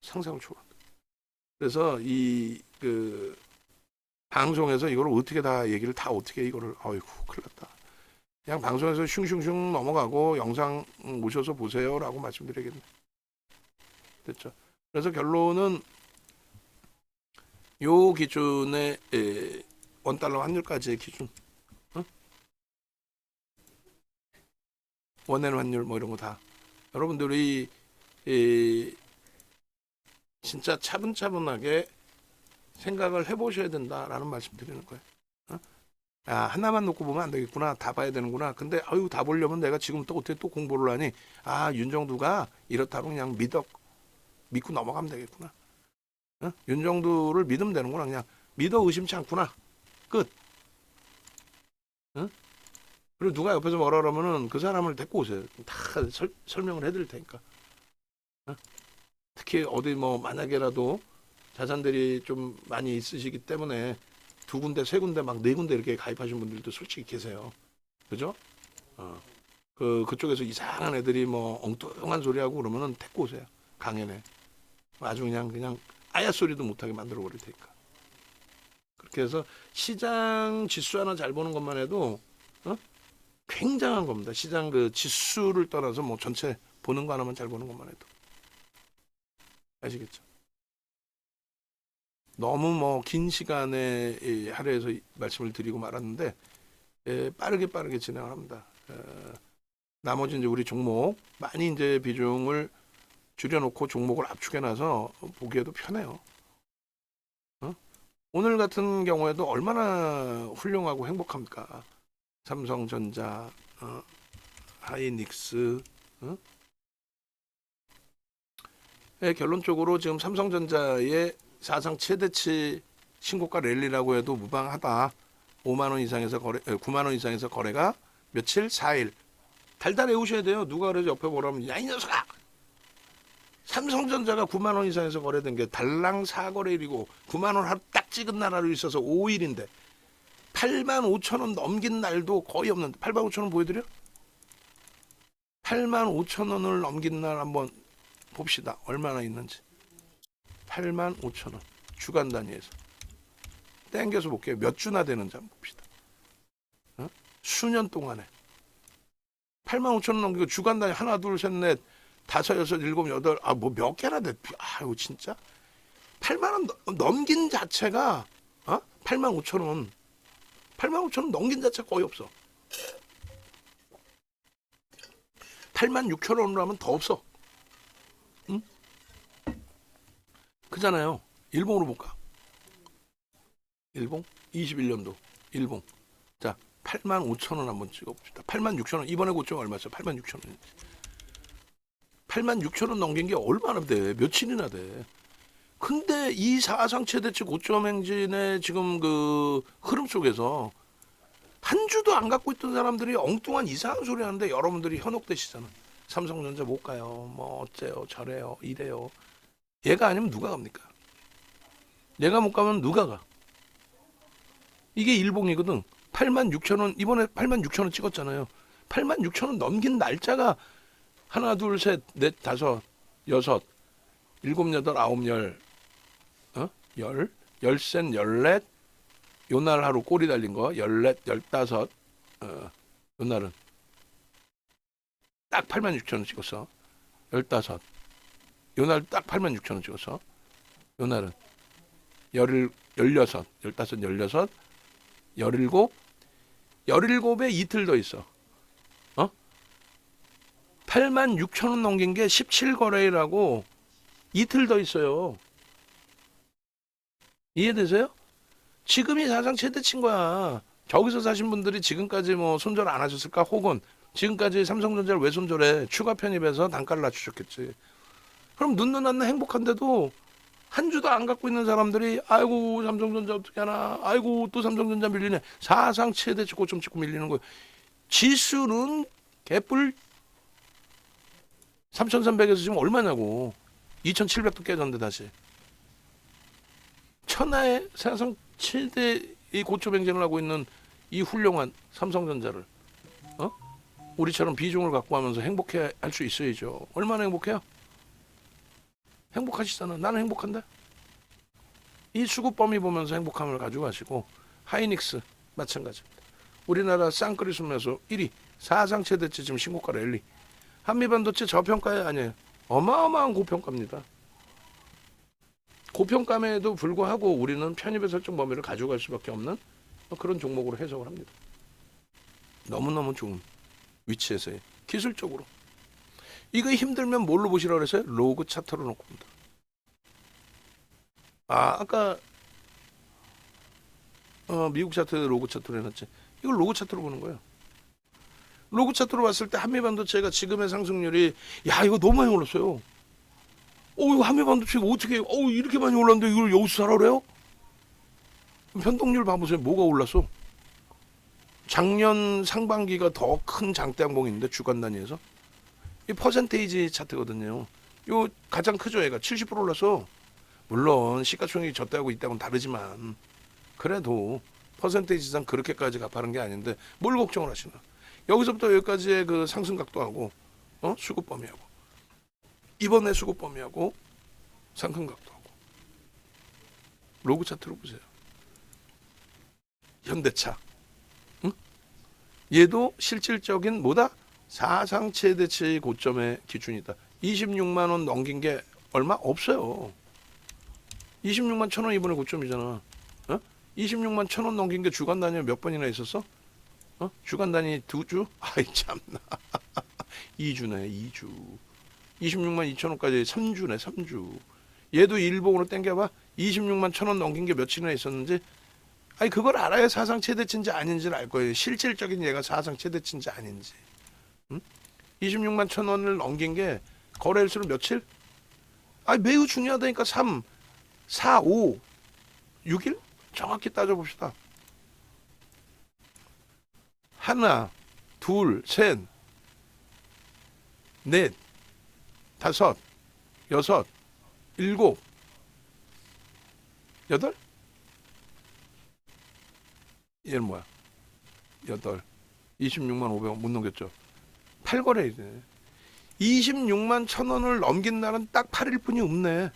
상상을 초월한다. 그래서 방송에서 이걸 어떻게 다 얘기를 다 어떻게 이거를 아이고 큰일 났다. 그냥 방송에서 슝슝슝 넘어가고 영상 오셔서 보세요라고 말씀드리겠네. 됐죠. 그래서 결론은 요 기준의 원달러 환율까지의 기준, 어? 원엔 환율 뭐 이런 거 다 여러분들이 진짜 차분차분하게 생각을 해보셔야 된다라는 말씀 드리는 거예요. 어? 아, 하나만 놓고 보면 안 되겠구나. 다 봐야 되는구나. 근데 아유 다 보려면 내가 지금 또 어떻게 또 공부를 하니? 아 윤정두가 이렇다고 그냥 믿고 넘어가면 되겠구나. 어? 윤정두를 믿으면 되는구나. 그냥 믿어 의심치 않구나. 끝. 어? 그리고 누가 옆에서 뭐라 그러면은 그 사람을 데리고 오세요. 다 설명을 해드릴 테니까. 어? 특히 어디 뭐 만약에라도 자산들이 좀 많이 있으시기 때문에 두 군데, 세 군데, 막 네 군데 이렇게 가입하신 분들도 솔직히 계세요. 그죠? 그쪽에서 이상한 애들이 뭐 엉뚱한 소리 하고 그러면은 데리고 오세요. 강연에. 아주 그냥 아야 소리도 못하게 만들어 버릴 테니까. 그렇게 해서 시장 지수 하나 잘 보는 것만 해도 굉장한 겁니다. 시장 그 지수를 떠나서 뭐 전체 보는 거 하나만 잘 보는 것만 해도. 아시겠죠? 너무 뭐 긴 시간에 할애해서 말씀을 드리고 말았는데 빠르게 진행을 합니다. 나머지 이제 우리 종목 많이 이제 비중을 줄여놓고 종목을 압축해놔서 보기에도 편해요. 오늘 같은 경우에도 얼마나 훌륭하고 행복합니까? 삼성전자, 하이닉스. 결론적으로 지금 삼성전자의 사상 최대치 신고가 랠리라고 해도 무방하다. 5만 원 이상에서 거래, 9만 원 이상에서 거래가 며칠? 4일. 달달 외우셔야 돼요. 누가 그래서 옆에 뭐라면 야 이 녀석아! 삼성전자가 9만 원 이상에서 거래된 게 달랑 4거래일이고 9만 원 하루 딱 찍은 날하루 있어서 5일인데 8만 5천 원 넘긴 날도 거의 없는데 8만 5천 원 보여드려? 8만 5천 원을 넘긴 날 한번 봅시다. 얼마나 있는지. 8만 5천 원 주간 단위에서 땡겨서 볼게요. 몇 주나 되는지 한번 봅시다. 수년 동안에 8만 5천 원 넘기고 주간 단위 하나 둘 셋 넷 다섯 여섯 일곱 여덟 뭐 몇 개나 됐. 아유 진짜 8만 원 넘긴 자체가 8만 5천 원 8만 5천 원 넘긴 자체가 거의 없어. 8만 6천 원으로 하면 더 없어. 응? 그잖아요. 일봉으로 볼까? 일봉 21년도 일봉. 자 8만 5천 원 한번 찍어봅시다. 8만 6천 원 이번에 고점 얼마였어? 8만 6천 원. 8만 6천 원 넘긴 게 얼마나 돼? 며칠이나 돼? 근데 이 사상 최대치 고점 행진의 지금 그 흐름 속에서 한 주도 안 갖고 있던 사람들이 엉뚱한 이상한 소리 하는데 여러분들이 현혹되시잖아. 삼성전자 못 가요. 뭐 어째요, 저래요, 이래요. 얘가 아니면 누가 갑니까? 얘가 못 가면 누가 가? 이게 일봉이거든. 8만 6천 원 이번에 8만 6천 원 찍었잖아요. 8만 6천 원 넘긴 날짜가 하나, 둘, 셋, 넷, 다섯, 여섯, 일곱, 여덟, 아홉, 열, 열셋, 열넷, 요날 하루 꼬리 달린 거, 열넷, 열다섯, 요날은 딱 8만 6천 원 찍었어. 열다섯, 요날 딱 8만 6천 원 찍었어. 요날은 열여섯, 열다섯, 열여섯, 열일곱, 열일곱에 이틀 더 있어. 8만 6천 원 넘긴 게 17거래일하고 이틀 더 있어요. 이해되세요? 지금이 사상 최대치인 거야. 저기서 사신 분들이 지금까지 뭐 손절 안 하셨을까? 혹은 지금까지 삼성전자를 왜 손절해? 추가 편입해서 단가를 낮추셨겠지. 그럼 눈누난는 행복한데도 한 주도 안 갖고 있는 사람들이 아이고 삼성전자 어떻게 하나? 아이고 또 삼성전자 밀리네. 사상 최대치 고점 찍고 밀리는 거예요. 지수는 개뿔 3,300에서 지금 얼마냐고. 2,700도 깨졌는데 다시. 천하의 사상 최대 이 고점 행진을 하고 있는 이 훌륭한 삼성전자를 우리처럼 비중을 갖고 하면서 행복해 할 수 있어야죠. 얼마나 행복해요? 행복하시잖아. 나는 행복한데. 이 수급 범위 보면서 행복함을 가져가시고 하이닉스 마찬가지입니다. 우리나라 쌍끌이 순매수 1위 사상 최대치 지금 신고가 랠리. 한미반도체 저평가에 아니에요. 어마어마한 고평가입니다. 고평가에도 불구하고 우리는 편입의 설정 범위를 가져갈 수밖에 없는 그런 종목으로 해석을 합니다. 너무너무 좋은 위치에서의 기술적으로. 이거 힘들면 뭘로 보시라고 그랬어요? 로그 차트로 놓고 봅니다. 아까 미국 차트 로그 차트로 해놨지. 이걸 로그 차트로 보는 거예요. 로그 차트로 봤을 때 한미반도체가 지금의 상승률이 야 이거 너무 많이 올랐어요. 이거 한미반도체가 어떻게 이렇게 많이 올랐는데 이걸 여기서 사라 그래요? 변동률 봐보세요. 뭐가 올랐어? 작년 상반기가 더 큰 장대항봉이 있는데 주간 단위에서 이 퍼센테이지 차트거든요. 요 가장 크죠. 얘가 70% 올랐어. 물론 시가총액이 졌다고 이따고는 다르지만 그래도 퍼센테이지상 그렇게까지 가파른 게 아닌데 뭘 걱정을 하시나. 여기서부터 여기까지의 그 상승 각도하고 수급 범위하고 이번에 수급 범위하고 상승 각도하고 로그 차트로 보세요. 현대차 얘도 실질적인 뭐다? 사상 최대치의 고점의 기준이다. 26만 원 넘긴 게 얼마 없어요. 26만 1,000원 이번에 고점이잖아. 26만 1,000원 넘긴 게 주간 단위에 몇 번이나 있었어? 주간 단위 2주? 아이 참나. 2주네 2주. 26만 2,000원까지 3주네 3주. 얘도 일봉으로 땡겨봐. 26만 1,000원 넘긴 게 며칠이나 있었는지. 아니 그걸 알아야 사상 최대치인지 아닌지를 알 거예요. 실질적인 얘가 사상 최대치인지 아닌지. 26만 1,000원을 넘긴 게 거래일수로 며칠? 매우 중요하다니까. 3, 4, 5, 6일? 정확히 따져봅시다. 하나, 둘, 셋, 넷, 다섯, 여섯, 일곱, 여덟? 얘는 뭐야? 여덟. 26만 500원 못 넘겼죠. 8거래이네. 26만 1,000원을 넘긴 날은 딱 8일 뿐이 없네.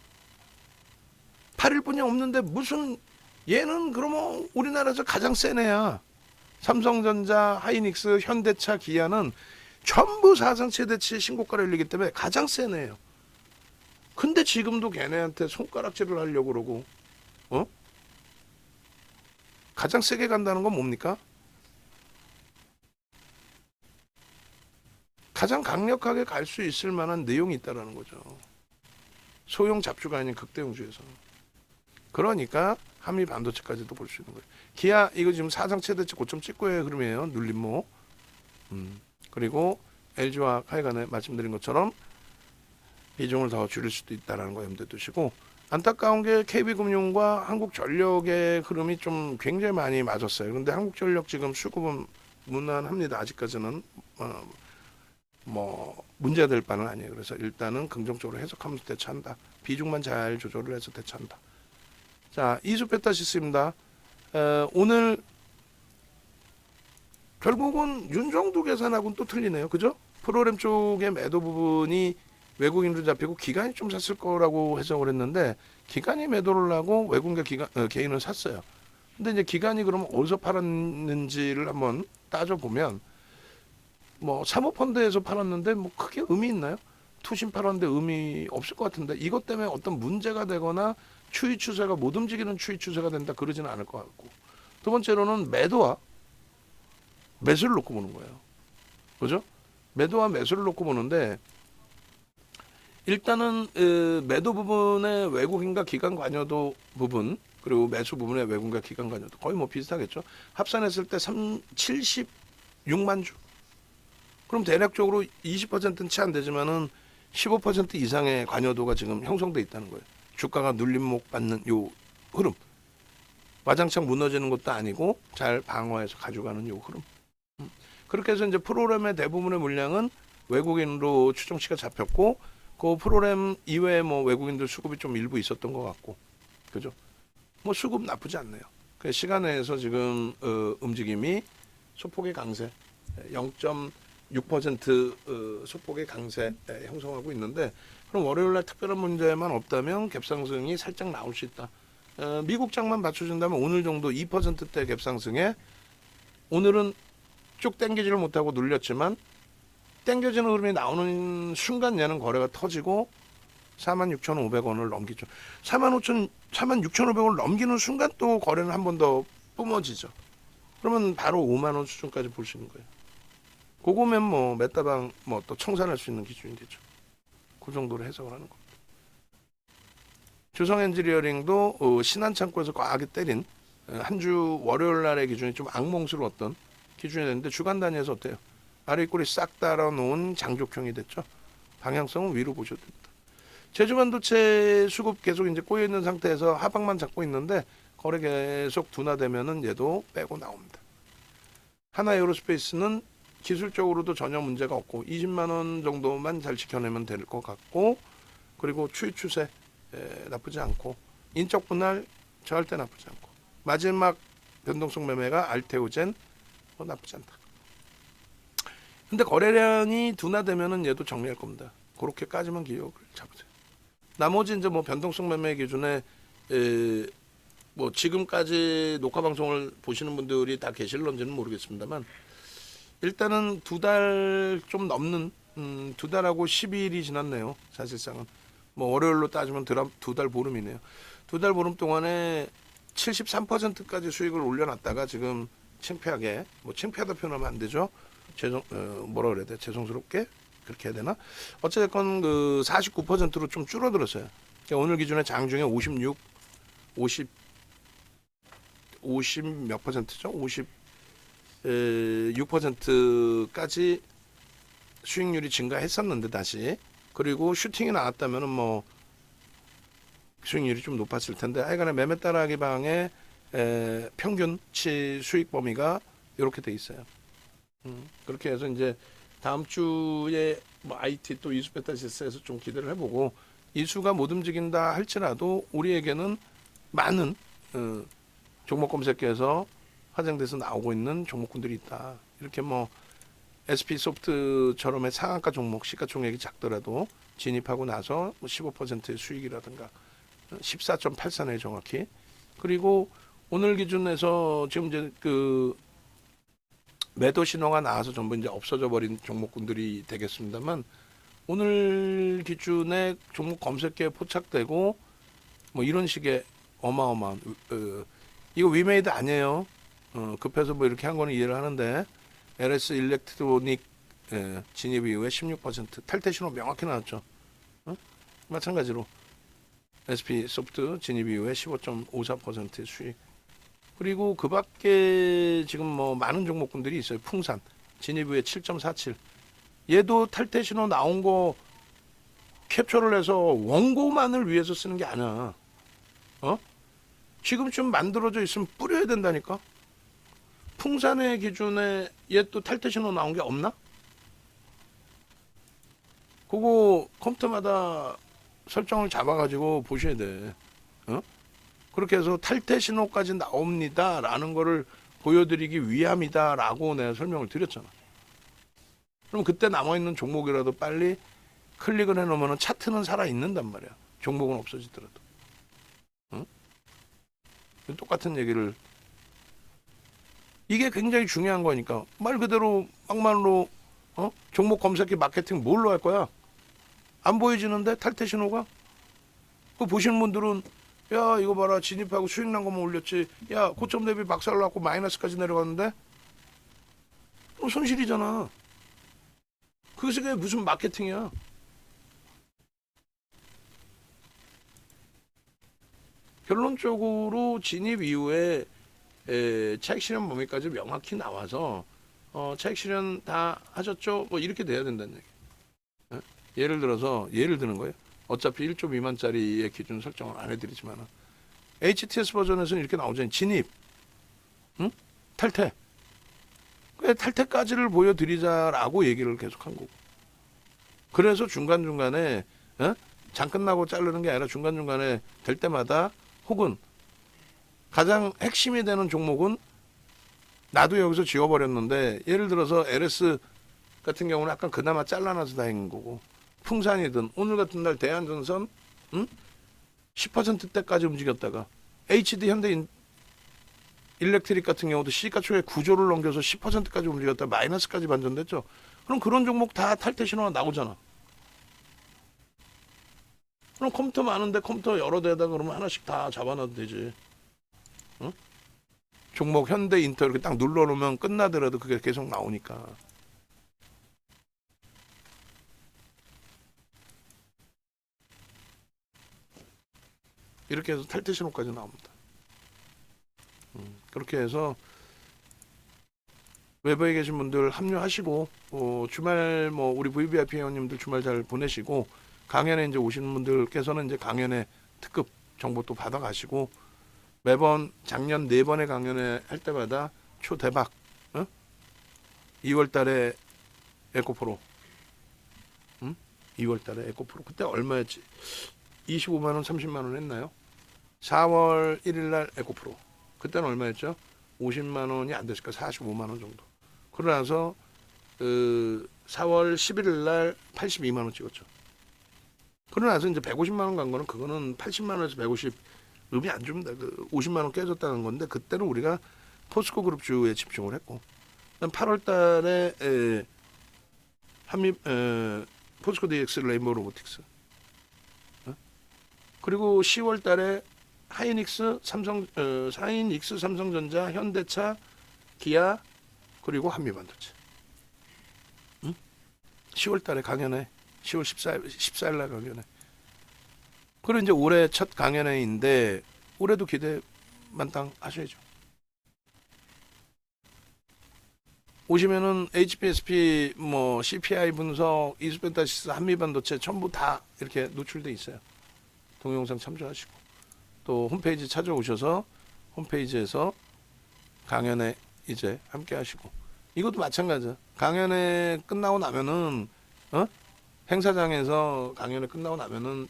8일 뿐이 없는데 무슨 얘는 그러면 우리나라에서 가장 센 애야. 삼성전자, 하이닉스, 현대차, 기아는 전부 사상 최대치 신고가를 올리기 때문에 가장 센 애예요. 근데 지금도 걔네한테 손가락질을 하려고 그러고 가장 세게 간다는 건 뭡니까? 가장 강력하게 갈 수 있을 만한 내용이 있다라는 거죠. 소형 잡주가 아닌 극대웅주에서. 그러니까 한미 반도체까지도 볼 수 있는 거예요. 기아 이거 지금 사상 최대치 고점 찍고의 흐름이에요. 눌림목. 그리고 LG와 하여간에 말씀드린 것처럼 비중을 더 줄일 수도 있다는 거 염두에 두시고, 안타까운 게 KB금융과 한국전력의 흐름이 좀 굉장히 많이 맞았어요. 그런데 한국전력 지금 수급은 무난합니다. 아직까지는 문제가 될 바는 아니에요. 그래서 일단은 긍정적으로 해석하면서 대처한다. 비중만 잘 조절을 해서 대처한다. 자, 이수페타시스입니다. 오늘 결국은 윤정두 계산하고는 또 틀리네요. 그죠? 프로그램 쪽의 매도 부분이 외국인으로 잡히고 기관이 좀 샀을 거라고 해석을 했는데, 기관이 매도를 하고 외국인과 개인은 샀어요. 근데 이제 기관이 그러면 어디서 팔았는지를 한번 따져보면, 사모펀드에서 팔았는데 크게 의미 있나요? 투신 팔았는데 의미 없을 것 같은데, 이것 때문에 어떤 문제가 되거나 추이 추세가 못 움직이는 추이 추세가 된다 그러지는 않을 것 같고, 두 번째로는 매도와 매수를 놓고 보는 거예요. 그죠? 매도와 매수를 놓고 보는데, 일단은 매도 부분의 외국인과 기관 관여도 부분, 그리고 매수 부분의 외국인과 기관 관여도 거의 비슷하겠죠. 합산했을 때 76만 주. 그럼 대략적으로 20%는 채 안 되지만은 15% 이상의 관여도가 지금 형성돼 있다는 거예요. 주가가 눌림목 받는 요 흐름. 와장창 무너지는 것도 아니고 잘 방어해서 가져가는 요 흐름. 그렇게 해서 이제 프로그램의 대부분의 물량은 외국인으로 추정치가 잡혔고, 그 프로그램 이외에 외국인들 수급이 좀 일부 있었던 것 같고, 그죠? 수급 나쁘지 않네요. 그 시간 내에서 지금 움직임이 소폭의 강세, 0.6% 소폭의 강세 형성하고 있는데, 그럼 월요일날 특별한 문제만 없다면 갭상승이 살짝 나올 수 있다. 미국장만 받쳐준다면 오늘 정도 2%대 갭 상승에 오늘은 쭉 당기지를 못하고 눌렸지만 당겨지는 흐름이 나오는 순간 얘는 거래가 터지고 46,500원을 넘기죠. 46,500원을 넘기는 순간 또 거래는 한 번 더 뿜어지죠. 그러면 바로 5만 원 수준까지 볼 수 있는 거예요. 그거면 뭐 메타방 뭐 또 청산할 수 있는 기준이 되죠. 그 정도로 해석을 하는 겁니다. 주성 엔지니어링도 신한창고에서 과하게 때린 한 주 월요일 날의 기준이 좀 악몽스러웠던 기준이 됐는데 주간 단위에서 어때요? 아래 윗꼬리 싹 달아놓은 장족형이 됐죠. 방향성은 위로 보셔도 됩니다. 제주반도체 수급 계속 이제 꼬여 있는 상태에서 하방만 잡고 있는데 거래 계속 둔화되면은 얘도 빼고 나옵니다. 하나에어로스페이스는 기술적으로도 전혀 문제가 없고 20만 원 정도만 잘 지켜내면 될 것 같고 그리고 추이 추세 나쁘지 않고 인적 분할 절대 나쁘지 않고 마지막 변동성 매매가 알테오젠 나쁘지 않다. 근데 거래량이 둔화되면은 얘도 정리할 겁니다. 그렇게까지만 기억을 잡으세요. 나머지 이제 뭐 변동성 매매 기준에 뭐 지금까지 녹화 방송을 보시는 분들이 다 계실런지는 모르겠습니다만 일단은 2달 좀 넘는 2달하고 12일이 지났네요. 사실상은 뭐 월요일로 따지면 2달 보름이네요. 2달 보름 동안에 73%까지 수익을 올려놨다가 지금 창피하게 뭐 창피하다 표현하면 안 되죠. 뭐라 그래야 돼? 죄송스럽게 그렇게 해야 되나? 어쨌든 그 49%로 좀 줄어들었어요. 그러니까 오늘 기준에 장중에 50 몇 퍼센트죠? 6%까지 수익률이 증가했었는데 다시 그리고 슈팅이 나왔다면은 뭐 수익률이 좀 높았을 텐데 하여간에 매매 따라하기 방의 평균치 수익 범위가 이렇게 돼 있어요. 그렇게 해서 이제 다음 주에 뭐 IT 또 이수 베타시스에서 좀 기대를 해보고 이수가 못 움직인다 할지라도 우리에게는 많은 종목 검색기에서 화장돼서 나오고 있는 종목군들이 있다. 이렇게 뭐 SP 소프트처럼의 상한가 종목 시가총액이 작더라도 진입하고 나서 15%의 수익이라든가 14.84네 정확히. 그리고 오늘 기준에서 지금 이제 그 매도 신호가 나와서 전부 이제 없어져 버린 종목군들이 되겠습니다만 오늘 기준에 종목 검색기에 포착되고 뭐 이런 식의 어마어마한 이거 위메이드 아니에요. 급해서 뭐 이렇게 한 거는 이해를 하는데 LS 일렉트로닉 진입 이후에 16% 탈퇴 신호 명확히 나왔죠. 마찬가지로 SP 소프트 진입 이후에 15.54%의 수익. 그리고 그 밖에 지금 뭐 많은 종목군들이 있어요. 풍산 진입 후에 7.47. 얘도 탈퇴 신호 나온 거 캡처를 해서 원고만을 위해서 쓰는 게 아니야. 지금쯤 만들어져 있으면 뿌려야 된다니까. 풍산의 기준에 얘 또 탈퇴 신호 나온 게 없나? 그거 컴퓨터마다 설정을 잡아가지고 보셔야 돼. 그렇게 해서 탈퇴 신호까지 나옵니다라는 거를 보여드리기 위함이다라고 내가 설명을 드렸잖아. 그럼 그때 남아있는 종목이라도 빨리 클릭을 해놓으면 차트는 살아있는단 말이야. 종목은 없어지더라도. 똑같은 얘기를 이게 굉장히 중요한 거니까 말 그대로 막말로 종목 검색기 마케팅 뭘로 할 거야? 안 보여지는데 탈퇴 신호가? 그 보시는 분들은 야 이거 봐라 진입하고 수익 난 것만 올렸지 야 고점 대비 박살 났고 마이너스까지 내려갔는데 손실이잖아. 그게 무슨 마케팅이야? 결론적으로 진입 이후에 차익 실현 범위까지 명확히 나와서 차익 실현 다 하셨죠? 뭐 이렇게 돼야 된다는 얘기. 예를 드는 거예요. 어차피 1조 미만짜리의 기준 설정을 안 해드리지만 HTS 버전에서는 이렇게 나오잖아요. 진입, 탈퇴. 탈퇴까지를 보여드리자라고 얘기를 계속한 거고. 그래서 중간중간에 장 끝나고 자르는 게 아니라 중간중간에 될 때마다 혹은 가장 핵심이 되는 종목은 나도 여기서 지워버렸는데 예를 들어서 LS 같은 경우는 약간 그나마 잘라놔서 다행인 거고 풍산이든 오늘 같은 날 대한전선 10%대까지 움직였다가 HD 현대 일렉트릭 같은 경우도 시가총액 9조를 넘겨서 10%까지 움직였다 마이너스까지 반전됐죠. 그럼 그런 종목 다 탈퇴 신호가 나오잖아. 그럼 컴퓨터 많은데 컴퓨터 여러 대에다 그러면 하나씩 다 잡아놔도 되지. 응? 종목 현대 인터 이렇게 딱 눌러놓으면 끝나더라도 그게 계속 나오니까. 이렇게 해서 탈퇴 신호까지 나옵니다. 그렇게 해서 외부에 계신 분들 합류하시고 주말 뭐 우리 VVIP 회원님들 주말 잘 보내시고 강연에 이제 오시는 분들께서는 이제 강연에 특급 정보 또 받아가시고 매번 작년 4번의 강연회 할 때마다 초대박 2월달에 에코프로 2월달에 에코프로 그때 얼마였지? 25만원 30만원 했나요? 4월 1일날 에코프로 그때는 얼마였죠? 50만원이 안 됐을까? 45만원 정도. 그러고 나서 4월 11일날 82만원 찍었죠. 그러고 나서 이제 150만원 간 거는 그거는 80만원에서 150 의미 안 줍니다. 50만원 깨졌다는 건데 그때는 우리가 포스코 그룹주에 집중을 했고 8월 달에 포스코 DX 레인보우 로보틱스 그리고 10월 달에 하이닉스 삼성전자, 현대차, 기아 그리고 한미반도체 10월 달에 강연회 10월 14일 날 강연회 그리고 이제 올해 첫 강연회인데 올해도 기대 만땅 하셔야죠. 오시면은 HPSP 뭐 CPI 분석, 이수벤타시스, 한미반도체 전부 다 이렇게 노출돼 있어요. 동영상 참조하시고 또 홈페이지 찾아오셔서 홈페이지에서 강연회 이제 함께 하시고 이것도 마찬가지야. 강연회 끝나고 나면은 행사장에서 강연회 끝나고 나면은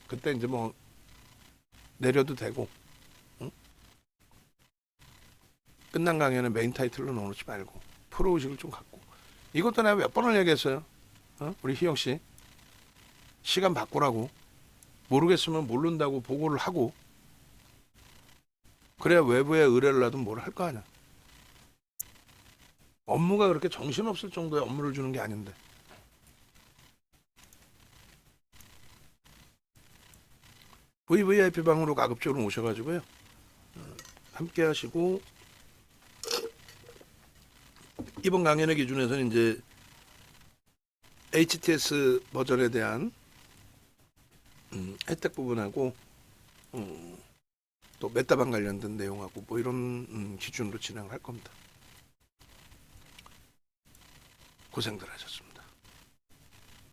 그때 이제 뭐 내려도 되고 끝난 강연에 메인 타이틀로 넣어놓지 말고 프로의식을 좀 갖고 이것도 내가 몇 번을 얘기했어요. 우리 희영 씨 시간 바꾸라고 모르겠으면 모른다고 보고를 하고 그래야 외부에 의뢰를 놔도 뭘 할 거 아니야. 업무가 그렇게 정신없을 정도의 업무를 주는 게 아닌데 VVIP 방으로 가급적으로 오셔가지고요 함께 하시고 이번 강연의 기준에서는 이제 HTS 버전에 대한 혜택 부분하고 또 메타방 관련된 내용하고 뭐 이런 기준으로 진행을 할 겁니다. 고생들 하셨습니다.